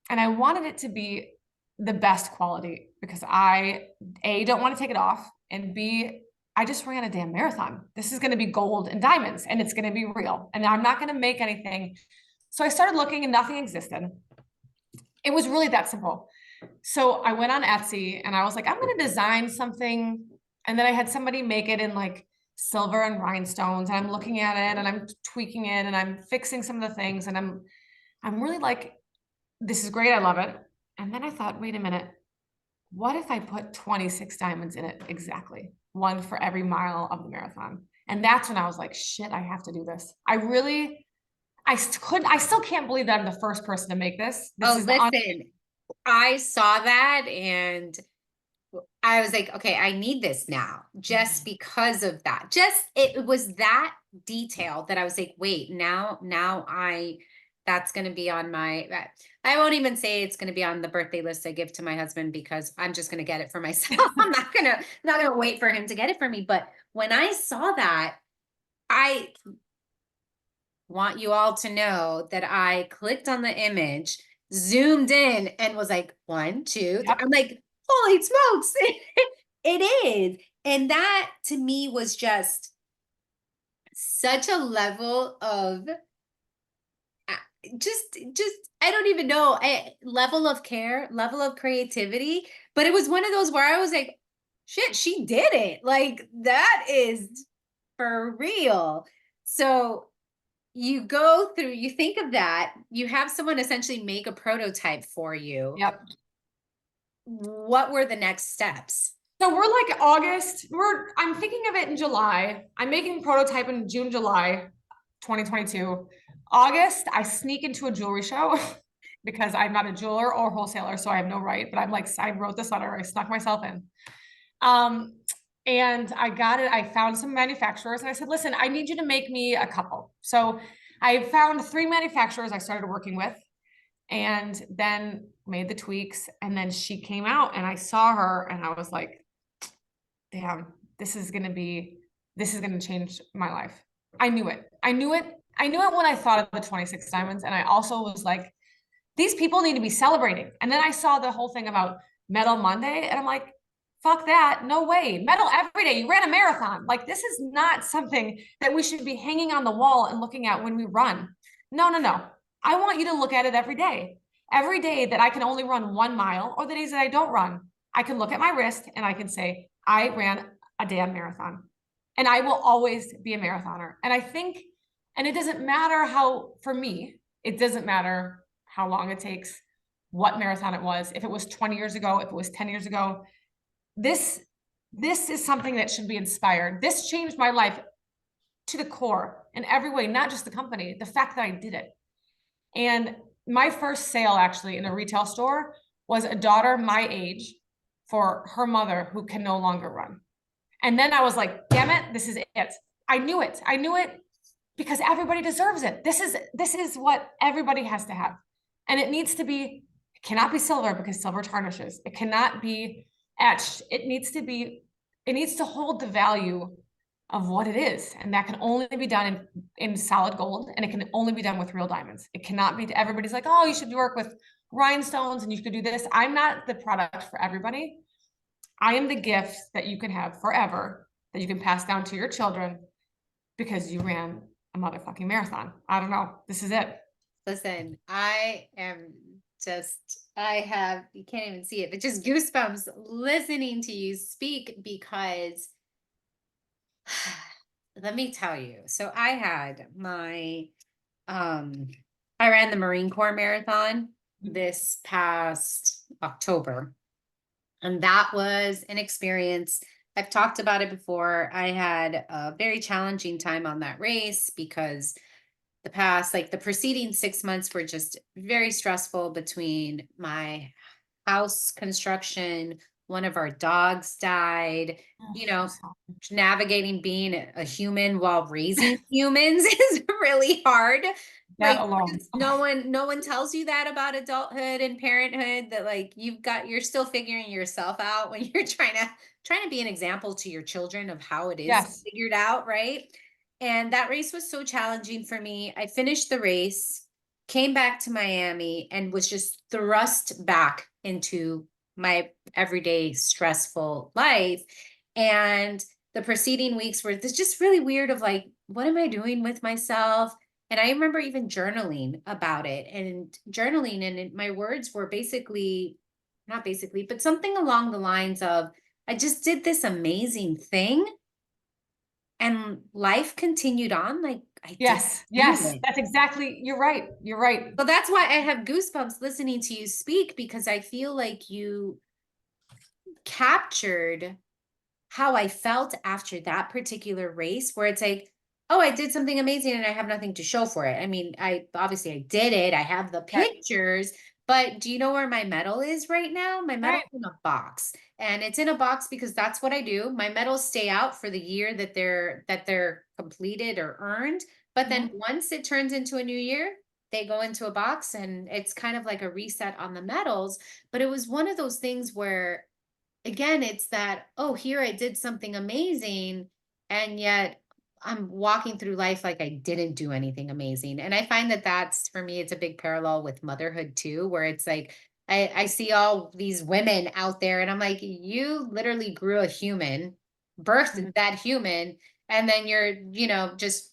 And I wanted it to be the best quality because I, A, don't want to take it off, and B, I just ran a damn marathon. This is going to be gold and diamonds, and it's going to be real. And I'm not going to make anything. So I started looking and nothing existed. It was really that simple. So I went on Etsy and I was like, I'm going to design something. And then I had somebody make it in like silver and rhinestones. And I'm looking at it and I'm tweaking it and I'm fixing some of the things. And I'm really like, this is great. I love it. And then I thought, wait a minute, what if I put 26 diamonds in it exactly? One for every mile of the marathon. And that's when I was like, shit, I have to do this. I still can't believe that I'm the first person to make this. Listen, I saw that and I was like, okay, I need this now just because of that. It was that detail that I was like, wait, now that's going to be on I won't even say it's going to be on the birthday list I give to my husband because I'm just going to get it for myself. I'm not going to wait for him to get it for me. But when I saw that, I want you all to know that I clicked on the image, zoomed in and was like, 1, 2, 3. Yep. I'm like, holy smokes. It is. And that to me was just such a level of just I don't even know, level of care, level of creativity. But it was one of those where I was like, shit, she did it. Like that is for real. So you go through, you think of that, you have someone essentially make a prototype for you. Yep. What were the next steps? So we're like August. I'm thinking of it in July. I'm making prototype in June, July 2022. August, I sneak into a jewelry show because I'm not a jeweler or wholesaler, so I have no right. But I'm like, I wrote this letter, I snuck myself in. Um, and I got it. I found some manufacturers and I said, listen, I need you to make me a couple. So I found 3 manufacturers I started working with and then made the tweaks. And then she came out and I saw her and I was like, damn, this is going to change my life. I knew it. I knew it. I knew it when I thought of the 26 diamonds. And I also was like, these people need to be celebrating. And then I saw the whole thing about Medal Monday, and I'm like, fuck that. No way. Medal every day. You ran a marathon. Like, this is not something that we should be hanging on the wall and looking at when we run. No, no, no. I want you to look at it every day. Every day that I can only run 1 mile, or the days that I don't run, I can look at my wrist and I can say, I ran a damn marathon. And I will always be a marathoner. And I think, and it doesn't matter how, for me, it doesn't matter how long it takes, what marathon it was, if it was 20 years ago, if it was 10 years ago. This is something that should be inspired. This changed my life to the core in every way, not just the company, the fact that I did it. And my first sale actually in a retail store was a daughter my age for her mother who can no longer run. And then I was like, damn it, this is it. I knew it. I knew it because everybody deserves it. This is what everybody has to have. And it needs to be, it cannot be silver because silver tarnishes. It cannot be etched. It needs to hold the value of what it is. And that can only be done in solid gold. And it can only be done with real diamonds. It cannot be, everybody's like, oh, you should work with rhinestones and you could do this. I'm not the product for everybody. I am the gift that you can have forever, that you can pass down to your children because you ran a motherfucking marathon. I don't know. This is it. Listen, I am you can't even see it, but just goosebumps listening to you speak because let me tell you. So I had I ran the Marine Corps Marathon this past October. And that was an experience. I've talked about it before. I had a very challenging time on that race because the preceding 6 months were just very stressful between my house construction. One of our dogs died, navigating being a human while raising humans is really hard. That Like alone. no one tells you that about adulthood and parenthood, that like you're still figuring yourself out when you're trying to be an example to your children of how it is Yes. figured out, right? And that race was so challenging for me. I finished the race, came back to Miami, and was just thrust back into my everyday stressful life. And the preceding weeks were just really weird of like, what am I doing with myself? And I remember even journaling about it and journaling, and my words were basically, not basically, but something along the lines of, I just did this amazing thing and life continued on. Like I didn't Yes. do Yes. it. That's exactly, you're right. You're right. So that's why I have goosebumps listening to you speak, because I feel like you captured how I felt after that particular race, where it's like, oh, I did something amazing and I have nothing to show for it. I mean, I did it. I have the Right. pictures, but do you know where my medal is right now? My medal's Right. in a box. And it's in a box because that's what I do. My medals stay out for the year that they're completed or earned. But then Mhm. once it turns into a new year, they go into a box, and it's kind of like a reset on the medals. But it was one of those things where, again, it's that, oh, here I did something amazing, and yet I'm walking through life like I didn't do anything amazing. And I find that that's, for me, it's a big parallel with motherhood too, where it's like I see all these women out there and I'm like, you literally grew a human, birthed Mhm. that human, and then you're, just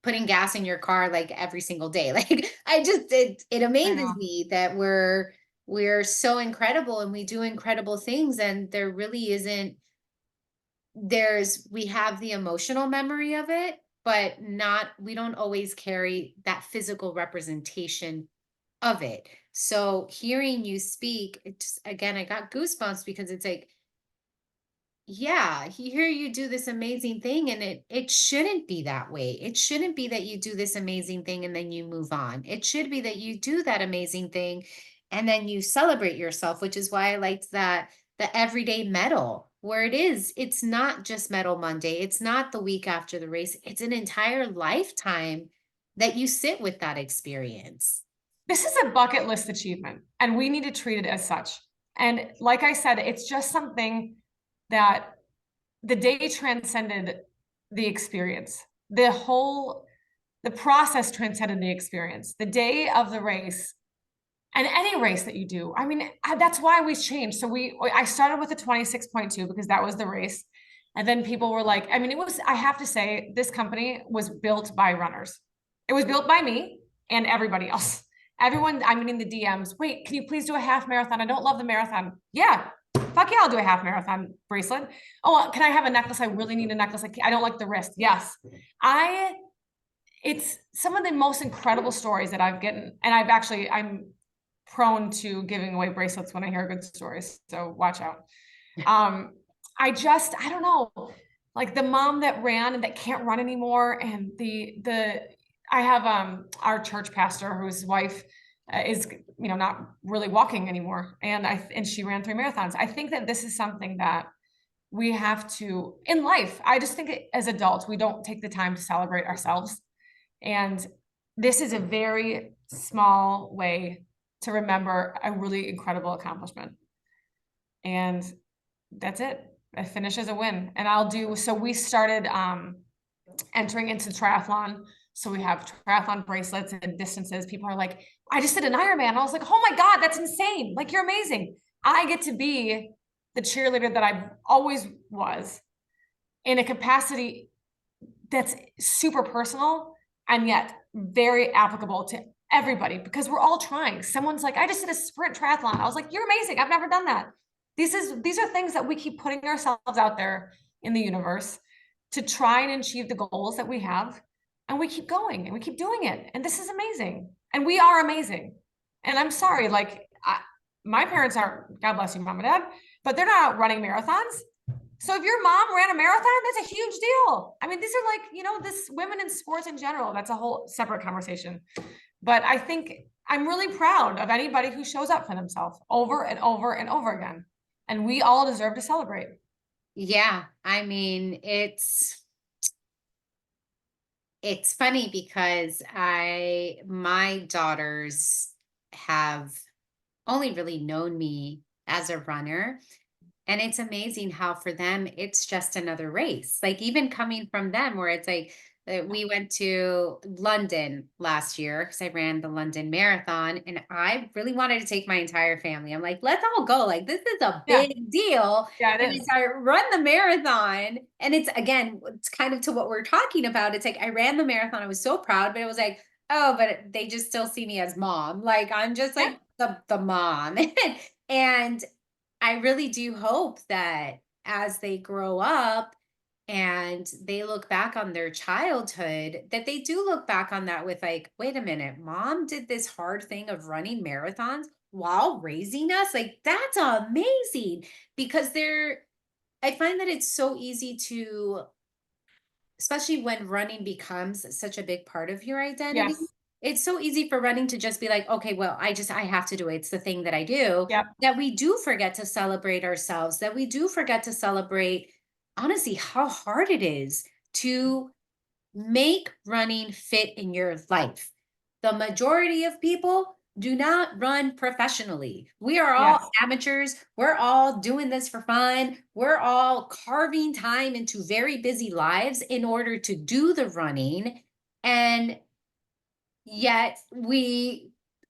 putting gas in your car like every single day. Like it I amazes know. me that we're so incredible and we do incredible things, and there really isn't we have the emotional memory of it, but not we don't always carry that physical representation of it. So hearing you speak, it's again, I got goosebumps because it's like, yeah, hear you do this amazing thing, and it shouldn't be that way. It shouldn't be that you do this amazing thing and then you move on. It should be that you do that amazing thing and then you celebrate yourself, which is why I liked that the everyday medal, where it's not just medal Monday, it's not the week after the race, it's an entire lifetime that you sit with that experience. This is a bucket list achievement, and we need to treat it as such. And like I said, it's just something that the day transcended the experience. The process transcended the experience. The day of the race, and any race that you do, I mean, that's why we changed. So I started with a 26.2 because that was the race. And then people were like, I mean, I have to say, this company was built by runners. It was built by me and everybody else. Everyone, I'm getting the DMs. Wait, can you please do a half marathon? I don't love the marathon. Yeah, fuck yeah, I'll do a half marathon bracelet. Oh, can I have a necklace? I really need a necklace. I don't like the wrist. Yes. I, it's some of the most incredible stories that I've gotten. And I'm prone to giving away bracelets when I hear good stories. So watch out. Um, I don't know, like the mom that ran and that can't run anymore. And I have, our church pastor whose wife is, not really walking anymore. And she ran 3 marathons. I think that this is something that we have to, in life, I just think as adults, we don't take the time to celebrate ourselves. And this is a very small way to remember a really incredible accomplishment. And that's it. I finish as a win. And so we started entering into triathlon. So we have triathlon bracelets and distances. People are like, I just did an Ironman. I was like, oh my God, that's insane. Like, you're amazing. I get to be the cheerleader that I always was in a capacity that's super personal and yet very applicable to everybody because we're all trying. Someone's like, I just did a sprint triathlon. I was like, you're amazing. I've never done that. These are things that we keep putting ourselves out there in the universe to try and achieve the goals that we have. And we keep going and we keep doing it. And this is amazing. And we are amazing. And I'm sorry, like my parents aren't, God bless you, mom and dad, but they're not out running marathons. So if your mom ran a marathon, that's a huge deal. I mean, these are like, this women in sports in general. That's a whole separate conversation. But I think I'm really proud of anybody who shows up for themselves over and over and over again. And we all deserve to celebrate. Yeah, I mean, it's funny because my daughters have only really known me as a runner. And it's amazing how for them, it's just another race. Like even coming from them, where it's like we went to London last year because I ran the London Marathon and I really wanted to take my entire family. I'm like, let's all go. Like, this is a Yeah. big deal. Yeah, And it it's is. I run the marathon. And it's again, it's kind of to what we're talking about. It's like I ran the marathon. I was so proud, but it was like, oh, but they just still see me as mom. Like I'm just Yeah. like the mom. And I really do hope that as they grow up and they look back on their childhood, that they do look back on that with like, wait a minute, mom did this hard thing of running marathons while raising us. Like, that's amazing because I find that it's so easy to, especially when running becomes such a big part of your identity. Yes. It's so easy for running to just be like, okay, well, I have to do it. It's the thing that I do, Yep. that we do forget to celebrate ourselves, that we do forget to celebrate, honestly, how hard it is to make running fit in your life. The majority of people do not run professionally. We are all Yes. amateurs. We're all doing this for fun. We're all carving time into very busy lives in order to do the running. And yet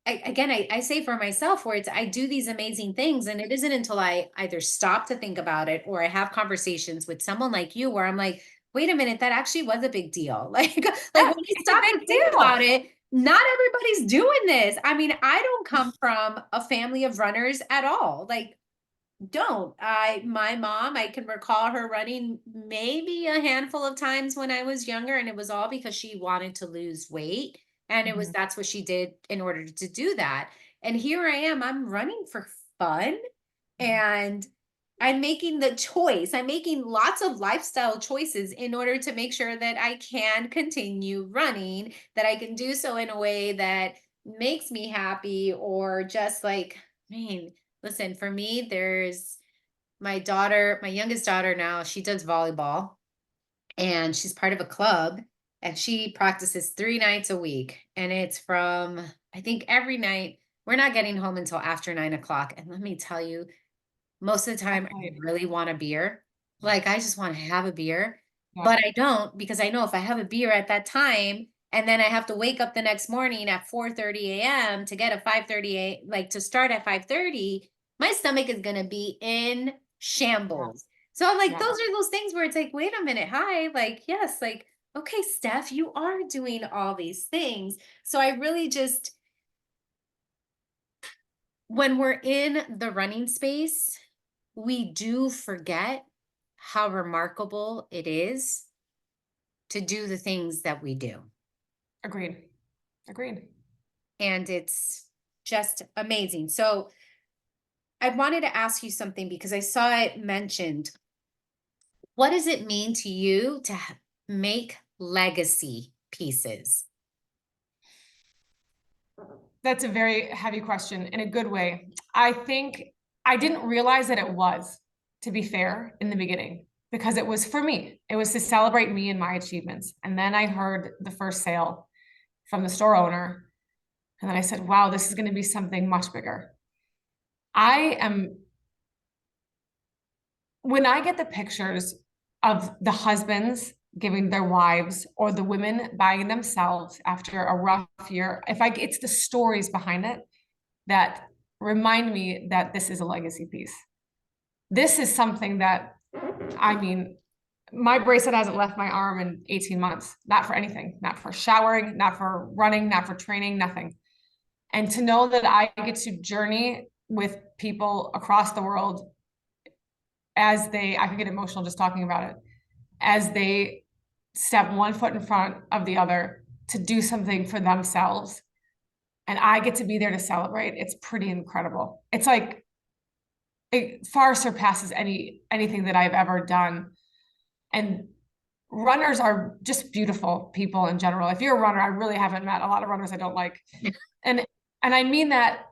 I say for myself, where I do these amazing things, and it isn't until I either stop to think about it or I have conversations with someone like you where I'm like, wait a minute, that actually was a big deal. Like when Yeah, I it's a stop big to think deal. about it, not everybody's doing this. I mean, I don't come from a family of runners at all. Like, don't. My mom, I can recall her running maybe a handful of times when I was younger, and it was all because she wanted to lose weight. And it was Mhm. that's what she did in order to do that. And here I am, I'm running for fun. And I'm making the choice. I'm making lots of lifestyle choices in order to make sure that I can continue running, that I can do so in a way that makes me happy, or just like, man, listen, for me, there's my daughter, my youngest daughter now, she does volleyball and she's part of a club, and she practices 3 nights a week. And it's from, I think every night, we're not getting home until after 9 o'clock. And let me tell you, most of the time, That's I right. really want a beer. Like, I just want to have a beer, Yeah. but I don't, because I know if I have a beer at that time and then I have to wake up the next morning at 4:30 a.m. to get a 5:30 like to start at 5:30, my stomach is going to be in Yeah. shambles. So I'm like, Yeah. those are those things where it's like, wait a minute, hi, like, yes, like, okay, Steph, you are doing all these things. So I really just, when we're in the running space, we do forget how remarkable it is to do the things that we do. Agreed. Agreed. And it's just amazing. So I wanted to ask you something because I saw it mentioned. What does it mean to you to make legacy pieces? That's a very heavy question in a good way. I think I didn't realize that it was, to be fair, in the beginning, because it was for me. It was to celebrate me and my achievements. And then I heard the first sale from the store owner. And then I said, wow, this is going to be something much bigger. I am, when I get the pictures of the husbands giving their wives or the women buying themselves after a rough year, it's the stories behind it that remind me that this is a legacy piece. This is something that, I mean, my bracelet hasn't left my arm in 18 months, not for anything, not for showering, not for running, not for training, nothing. And to know that I get to journey with people across the world I can get emotional just talking about it, as they step one foot in front of the other to do something for themselves. And I get to be there to celebrate. It's pretty incredible. It's like, it far surpasses anything that I've ever done. And runners are just beautiful people in general. If you're a runner, I really haven't met a lot of runners I don't like. And and I mean that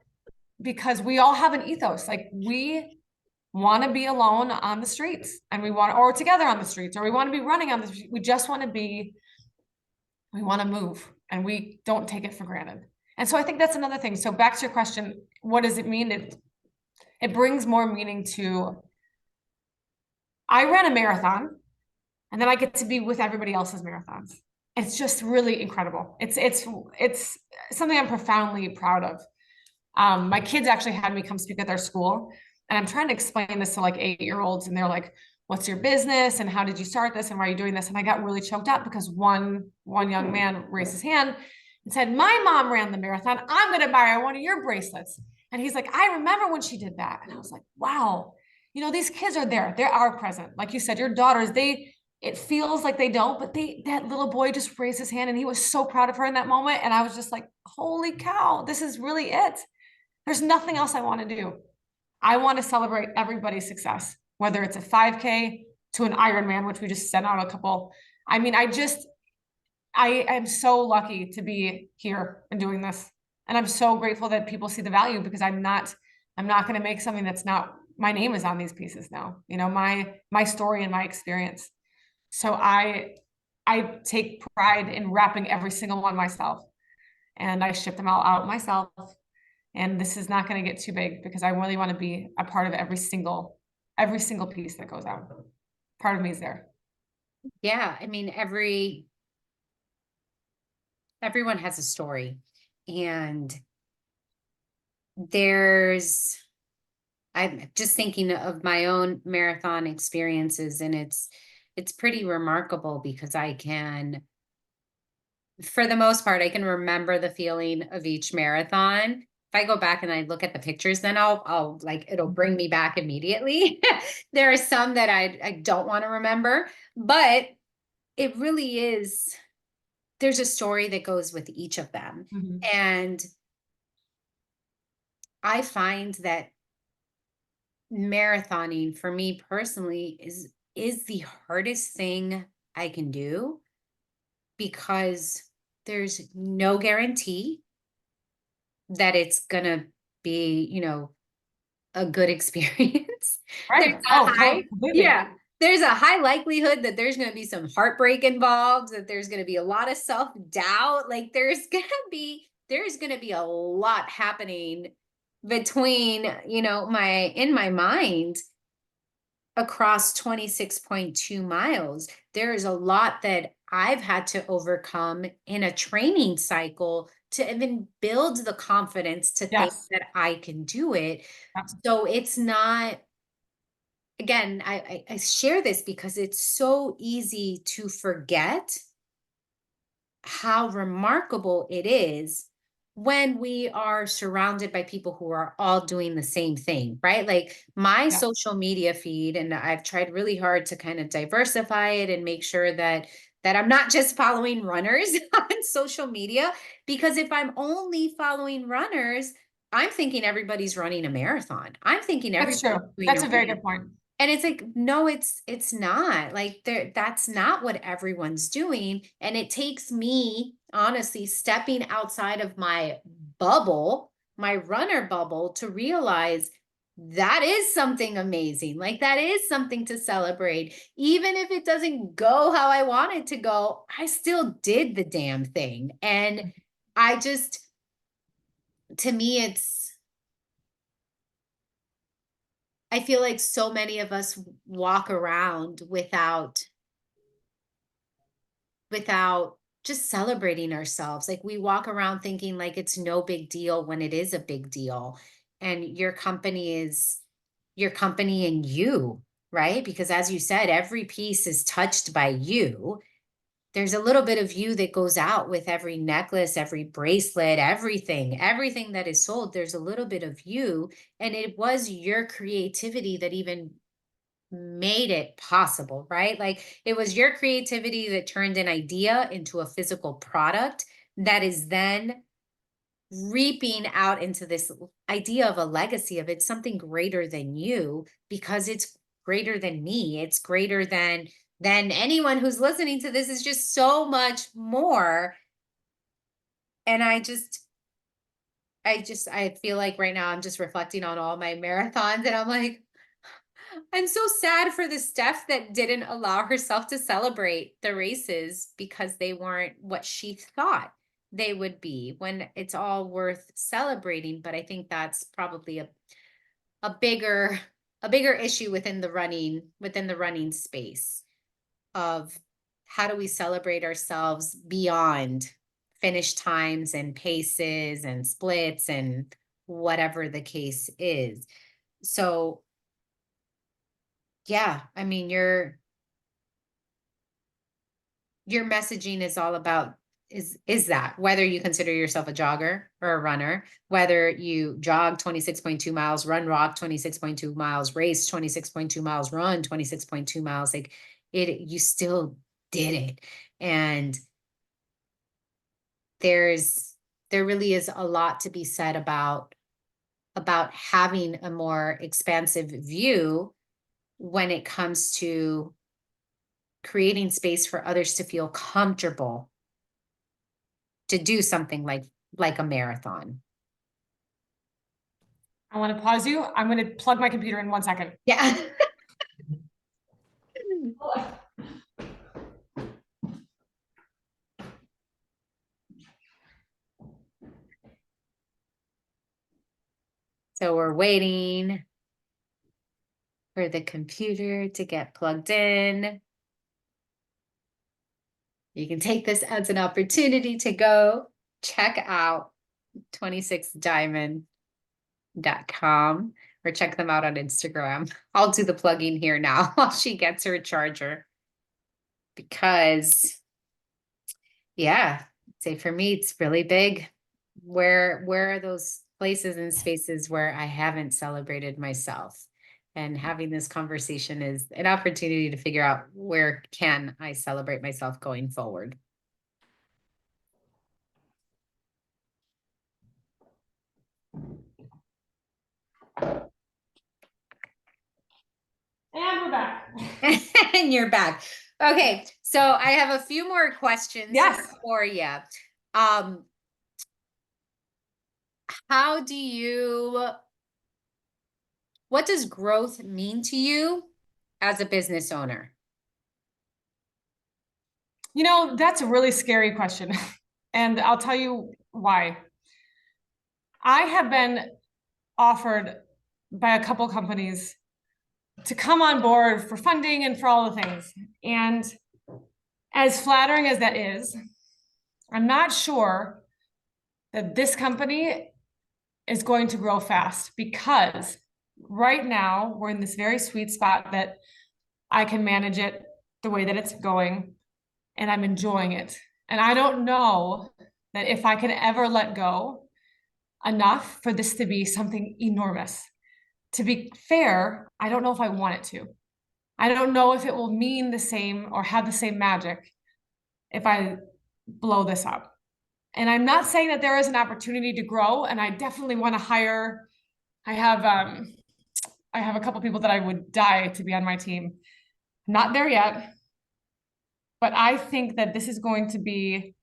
because we all have an ethos. Like, we want to be alone on the streets, and we want, or together on the streets, or we want to be running on the street. We just want to be, we want to move, and we don't take it for granted. And so I think that's another thing. So back to your question, what does it mean? It brings more meaning to, I ran a marathon, and then I get to be with everybody else's marathons. It's just really incredible. It's something I'm profoundly proud of. My kids actually had me come speak at their school, and I'm trying to explain this to like 8-year-olds, and they're like, "What's your business? And how did you start this? And why are you doing this?" And I got really choked up because one young man raised his hand and said, "My mom ran the marathon. I'm going to buy her one of your bracelets." And he's like, "I remember when she did that." And I was like, "Wow, these kids are there. They are present. Like you said, your daughters, it feels like they don't, but that little boy just raised his hand and he was so proud of her in that moment. And I was just like, holy cow, this is really it. There's nothing else I want to do. I want to celebrate everybody's success, whether it's a 5K to an Ironman, which we just sent out a couple. I mean, I am so lucky to be here and doing this. And I'm so grateful that people see the value, because I'm not going to make something that's not, my name is on these pieces now, my story and my experience. So I take pride in wrapping every single one myself, and I ship them all out myself. And this is not going to get too big, because I really want to be a part of every single piece that goes out. Part of me is there. Yeah, I mean, everyone has a story, and there's I'm just thinking of my own marathon experiences, and it's it's pretty remarkable because for the most part, I can remember the feeling of each marathon. If I go back and I look at the pictures, then I'll like, it'll bring me back immediately. There are some that I don't want to remember, but it really is, there's a story that goes with each of them. Mhm. And I find that marathoning for me personally is the hardest thing I can do because there's no guarantee that it's gonna be, a good experience. There's Right. a Oh, high, completely. yeah, there's a high likelihood that there's gonna be some heartbreak involved, that there's gonna be a lot of self-doubt. Like there's gonna be a lot happening between, in my mind across 26.2 miles. There is a lot that I've had to overcome in a training cycle to even build the confidence to think Yes. that I can do it. Yep. So it's not, again, I share this because it's so easy to forget how remarkable it is when we are surrounded by people who are all doing the same thing, right? Like my Yes. social media feed, and I've tried really hard to kind of diversify it and make sure that I'm not just following runners on social media, because if I'm only following runners, I'm thinking everybody's running a marathon. I'm thinking That's everybody's true. doing a That's a very race. good point. And it's like, no, it's not. Like that's not what everyone's doing. And it takes me, honestly, stepping outside of my bubble, my runner bubble, to realize that is something amazing. Like that is something to celebrate. Even if it doesn't go how I want it to go, I still did the damn thing. And I just, to me, I feel like so many of us walk around without just celebrating ourselves. Like we walk around thinking like it's no big deal when it is a big deal. And your company is your company and you, right? Because as you said, every piece is touched by you. There's a little bit of you that goes out with every necklace, every bracelet, everything that is sold. There's a little bit of you. And it was your creativity that even made it possible, right? Like it was your creativity that turned an idea into a physical product that is then reaping out into this idea of a legacy of it's something greater than you because it's greater than me. It's greater than anyone who's listening to this. Is just so much more. And I feel like right now I'm just reflecting on all my marathons and I'm like, I'm so sad for the Steph that didn't allow herself to celebrate the races because they weren't what she thought they would be, when it's all worth celebrating. But I think that's probably a bigger a bigger issue within the running space of how do we celebrate ourselves beyond finish times and paces and splits and whatever the case is. So yeah, I mean, your messaging is all about is that whether you consider yourself a jogger or a runner, whether you jog 26.2 miles, run rock 26.2 miles, race 26.2 miles, run 26.2 miles, like you still did it. And there really is a lot to be said about having a more expansive view when it comes to creating space for others to feel comfortable to do something like a marathon. I want to pause you. I'm going to plug my computer in 1 second. Yeah. So we're waiting for the computer to get plugged in. You can take this as an opportunity to go check out 26diamond.com or check them out on Instagram. I'll do the plugging here now while she gets her charger. because yeah, I'd say for me, it's really big. Where are those places and spaces where I haven't celebrated myself? And having this conversation is an opportunity to figure out where can I celebrate myself going forward. And we're back. And you're back. Okay, so I have a few more questions Yes. for you. How do you, what does growth mean to you as a business owner? You know, that's a really scary question. And I'll tell you why. I have been offered by a couple companies to come on board for funding and for all the things. And as flattering as that is, I'm not sure that this company is going to grow fast, because right now we're in this very sweet spot that I can manage it the way that it's going, and I'm enjoying it. And I don't know that if I can ever let go enough for this to be something enormous. To be fair, I don't know if I want it to. I don't know if it will mean the same or have the same magic if I blow this up. And I'm not saying that there is an opportunity to grow, and I definitely want to hire. I have a couple people that I would die to be on my team. Not there yet, but I think that this is going to be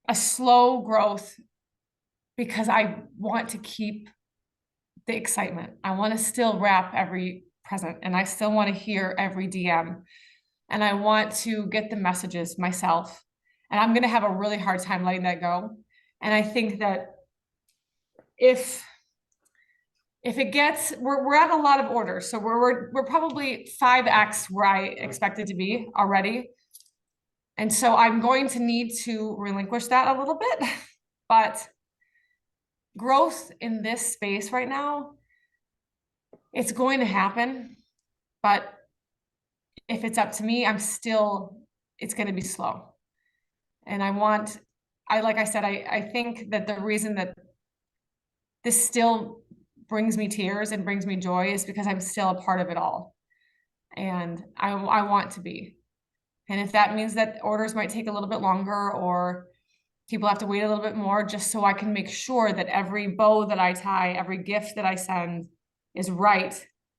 a slow growth because I want to keep the excitement. I want to still wrap every present, and I still want to hear every DM, and I want to get the messages myself. And I'm going to have a really hard time letting that go. And I think that if it gets, we're at a lot of orders, so we're probably 5x where I expected to be already. And so I'm going to need to relinquish that a little bit, but growth in this space right now, it's going to happen. But if it's up to me, it's going to be slow. And like I said, I think that the reason that this still brings me tears and brings me joy is because I'm still a part of it all. And I want to be. And if that means that orders might take a little bit longer, or people have to wait a little bit more, just so I can make sure that every bow that I tie, every gift that I send is right,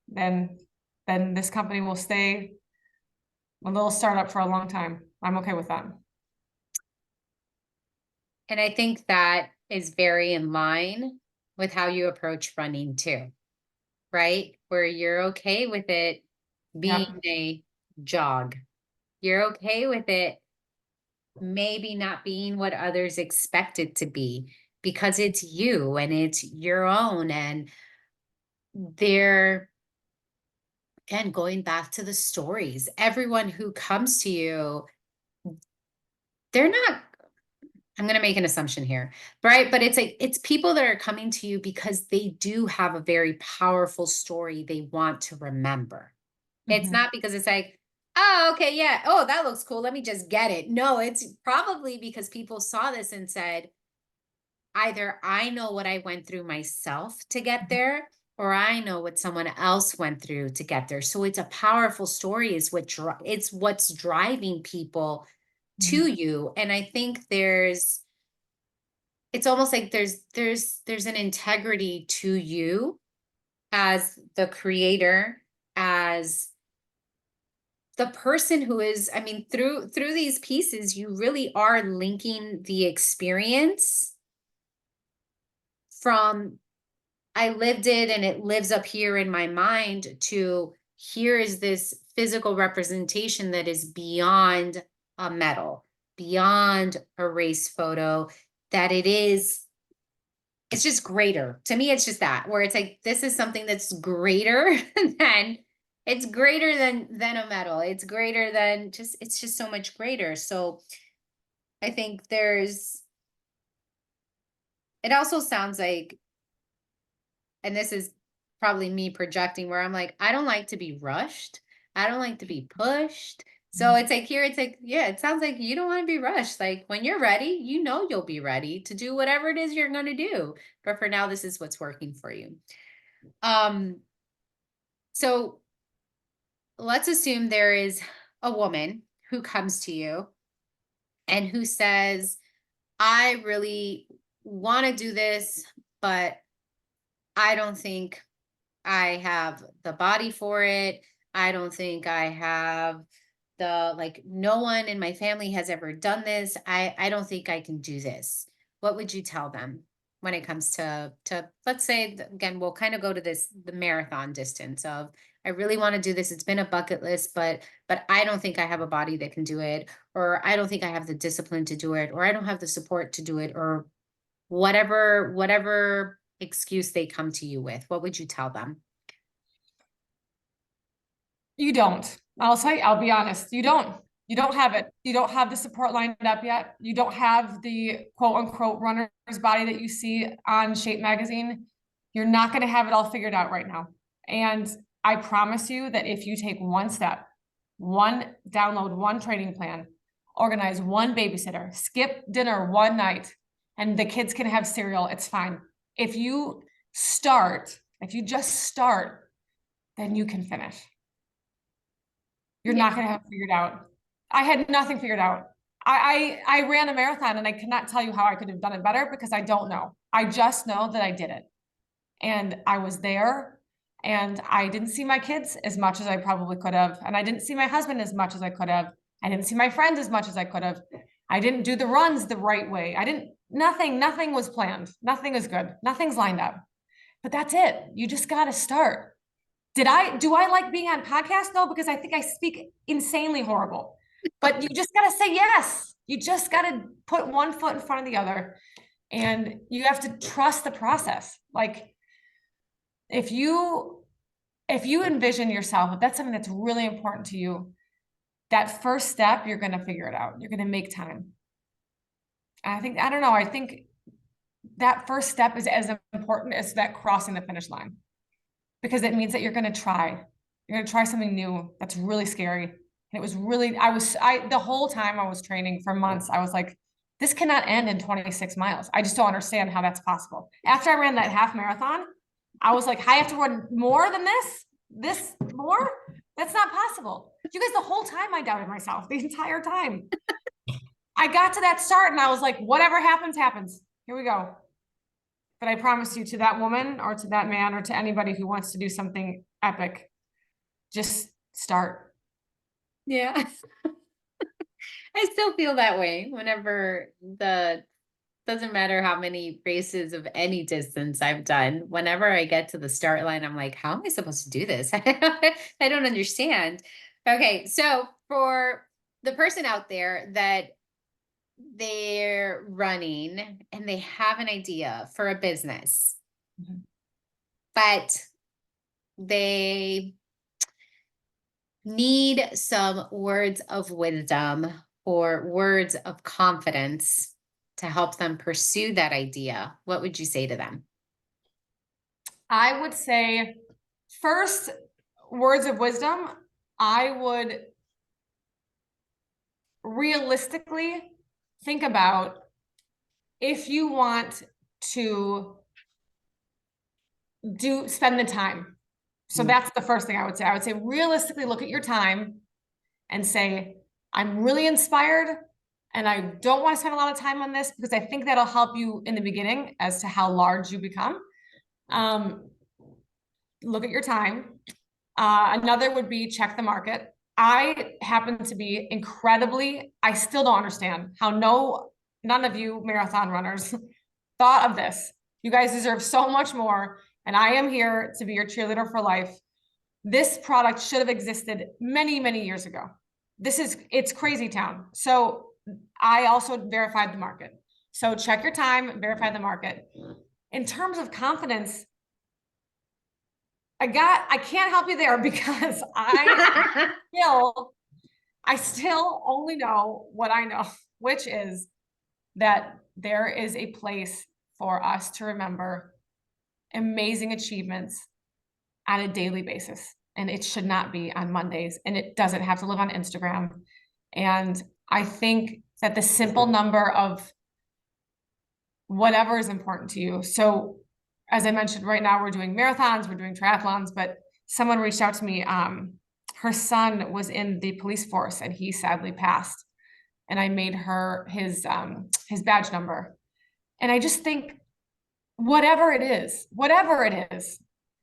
then this company will stay a little startup for a long time. I'm okay with that. And I think that is very in line with how you approach running too, right? Where you're okay with it being Yep. a jog. You're okay with it maybe not being what others expect it to be, because it's you and it's your own. And they're, again, going back to the stories, everyone who comes to you, they're not, I'm going to make an assumption here, right? But it's people that are coming to you because they do have a very powerful story they want to remember. It's not because it's like, oh, okay, yeah. Oh, that looks cool. Let me just get it. No, it's probably because people saw this and said, either I know what I went through myself to get there, or I know what someone else went through to get there. So it's a powerful story is it's what's driving people to you. And I think it's almost like there's an integrity to you as the creator, as the person who is, I mean, through these pieces, you really are linking the experience from I lived it and it lives up here in my mind to here is this physical representation that is beyond a medal, beyond a race photo, that it's just greater. To me, it's just that, where it's like, this is something that's greater than, it's greater than a medal. It's greater than it's just so much greater. So I think it also sounds like, and this is probably me projecting, where I'm like, I don't like to be rushed. I don't like to be pushed. So it's like here, it's like, yeah, it sounds like you don't want to be rushed. Like when you're ready, you'll be ready to do whatever it is you're going to do. But for now, this is what's working for you. Um, so let's assume there is a woman who comes to you and who says, I really want to do this, but I don't think I have the body for it. I don't think I have no one in my family has ever done this. I don't think I can do this. What would you tell them when it comes to let's say again, we'll kind of go to the marathon distance of I really want to do this. It's been a bucket list, but I don't think I have a body that can do it, or I don't think I have the discipline to do it, or I don't have the support to do it, or whatever excuse they come to you with. What would you tell them? You don't. I'll be honest. You don't. You don't have it. You don't have the support lined up yet. You don't have the quote unquote runner's body that you see on Shape magazine. You're not going to have it all figured out right now. And I promise you that if you take one step, download one training plan, organize one babysitter, skip dinner one night, and the kids can have cereal, it's fine. If you just start, then you can finish. You're Yeah. not going to have it figured out. I had nothing figured out. I ran a marathon and I cannot tell you how I could have done it better because I don't know. I just know that I did it. And I was there and I didn't see my kids as much as I probably could have. And I didn't see my husband as much as I could have. I didn't see my friends as much as I could have. I didn't do the runs the right way. Nothing was planned. Nothing is good. Nothing's lined up. But that's it. You just got to start. Do I like being on podcasts? No, because I think I speak insanely horrible. But you just got to say yes. You just got to put one foot in front of the other. And you have to trust the process. Like if you envision yourself, if that's something that's really important to you, that first step, you're going to figure it out. You're going to make time. I don't know. I think that first step is as important as that crossing the finish line because it means that you're going to try. You're going to try something new that's really scary. And it was really, the whole time I was training for months, I was like, this cannot end in 26 miles. I just don't understand how that's possible. After I ran that half marathon, I was like, I have to run more than this more? That's not possible. You guys, the whole time I doubted myself, the entire time. I got to that start and I was like, whatever happens, happens. Here we go. But I promise you, to that woman or to that man or to anybody who wants to do something epic, just start. Yeah. I still feel that way whenever the doesn't matter how many races of any distance I've done. Whenever I get to the start line, I'm like, how am I supposed to do this? I don't understand. Okay, so for the person out there that they're running and they have an idea for a business, Mhm. but they need some words of wisdom or words of confidence to help them pursue that idea, what would you say to them? I would say, first, words of wisdom, I would realistically think about if you want to spend the time. So that's the first thing I would say. I would say realistically look at your time and say, I'm really inspired and I don't want to spend a lot of time on this because I think that'll help you in the beginning as to how large you become. Look at your time. Another would be check the market. I happen to be I still don't understand how none of you marathon runners thought of this. You guys deserve so much more. And I am here to be your cheerleader for life. This product should have existed many, many years ago. It's crazy town. So I also verified the market. So check your time, verify the market. In terms of confidence, I can't help you there because I still only know what I know, which is that there is a place for us to remember amazing achievements on a daily basis. and it should not be on Mondays, and it doesn't have to live on Instagram. And I think that the simple number of whatever is important to you. So as I mentioned, right now we're doing marathons, we're doing triathlons, but someone reached out to me. Her son was in the police force and he sadly passed. And I made her his badge number. And I just think whatever it is,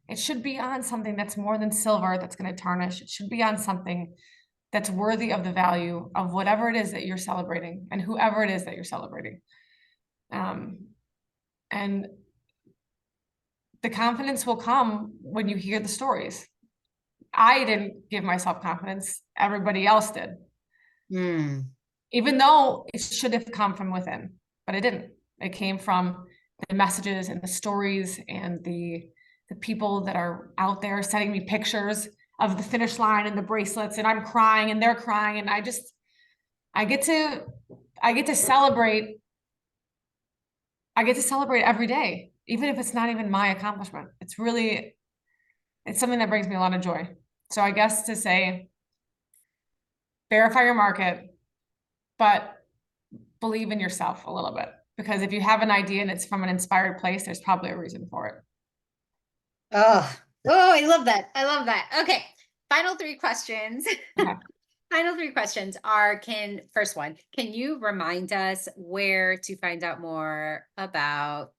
it should be on something that's more than silver that's going to tarnish. It should be on something that's worthy of the value of whatever it is that you're celebrating and whoever it is that you're celebrating. And the confidence will come when you hear the stories. I didn't give myself confidence. Everybody else did. Even though it should have come from within, but it didn't. It came from the messages and the stories and the people that are out there sending me pictures of the finish line and the bracelets, and I'm crying and they're crying. And I get to celebrate. I get to celebrate every day, even if it's not even my accomplishment. It's something that brings me a lot of joy. So I guess to say, verify your market, but believe in yourself a little bit, because if you have an idea and it's from an inspired place, there's probably a reason for it. Oh, I love that. I love that. Okay. Final three questions. Okay. Final three questions are, first one, can you remind us where to find out more about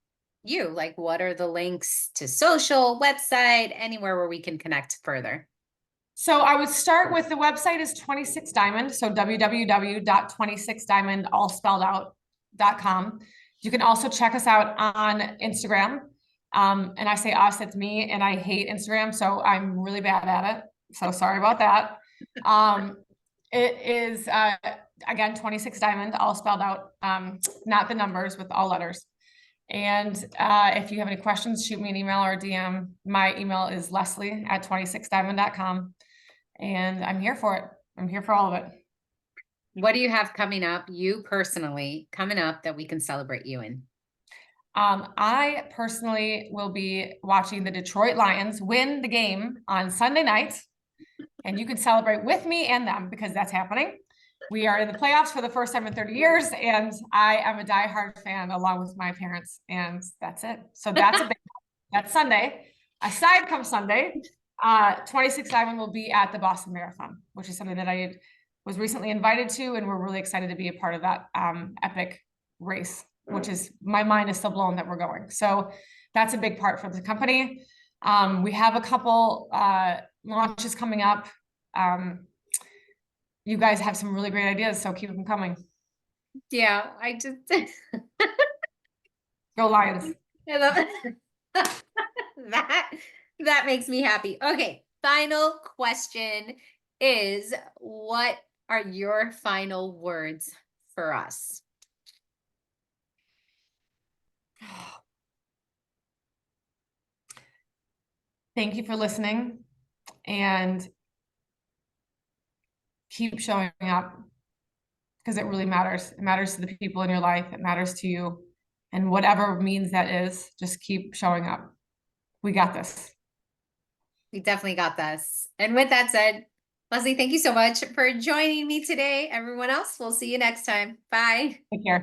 you? Like, what are the links to social, website, anywhere where we can connect further? So I would start with the website is 26 Diamond. So www.26diamond, all spelled out.com. You can also check us out on Instagram. And I say us, it's me, and I hate Instagram, so I'm really bad at it. So sorry about that. It is, again, 26 Diamond, all spelled out, not the numbers, with all letters. And if you have any questions, shoot me an email or a DM. My email is leslie@26diamond.com. And I'm here for it. I'm here for all of it. What do you have coming up, you personally, coming up that we can celebrate you in? I personally will be watching the Detroit Lions win the game on Sunday night. And you can celebrate with me and them, because that's happening. We are in the playoffs for the first time in 30 years, and I am a diehard fan along with my parents, and that's it. So that's that's Sunday. Aside from Sunday, 26 Diamond will be at the Boston Marathon, which is something that I was recently invited to, and we're really excited to be a part of that epic race, which is, my mind is still blown that we're going. So that's a big part for the company. We have a couple launches coming up. You guys have some really great ideas, so keep them coming. Yeah, I just Go Lions. I love it. that makes me happy. Okay, final question is, what are your final words for us? Thank you for listening, and keep showing up, because it really matters. It matters to the people in your life. It matters to you. And whatever means that is, just keep showing up. We got this. We definitely got this. And with that said, Leslie, thank you so much for joining me today. Everyone else, we'll see you next time. Bye. Take care.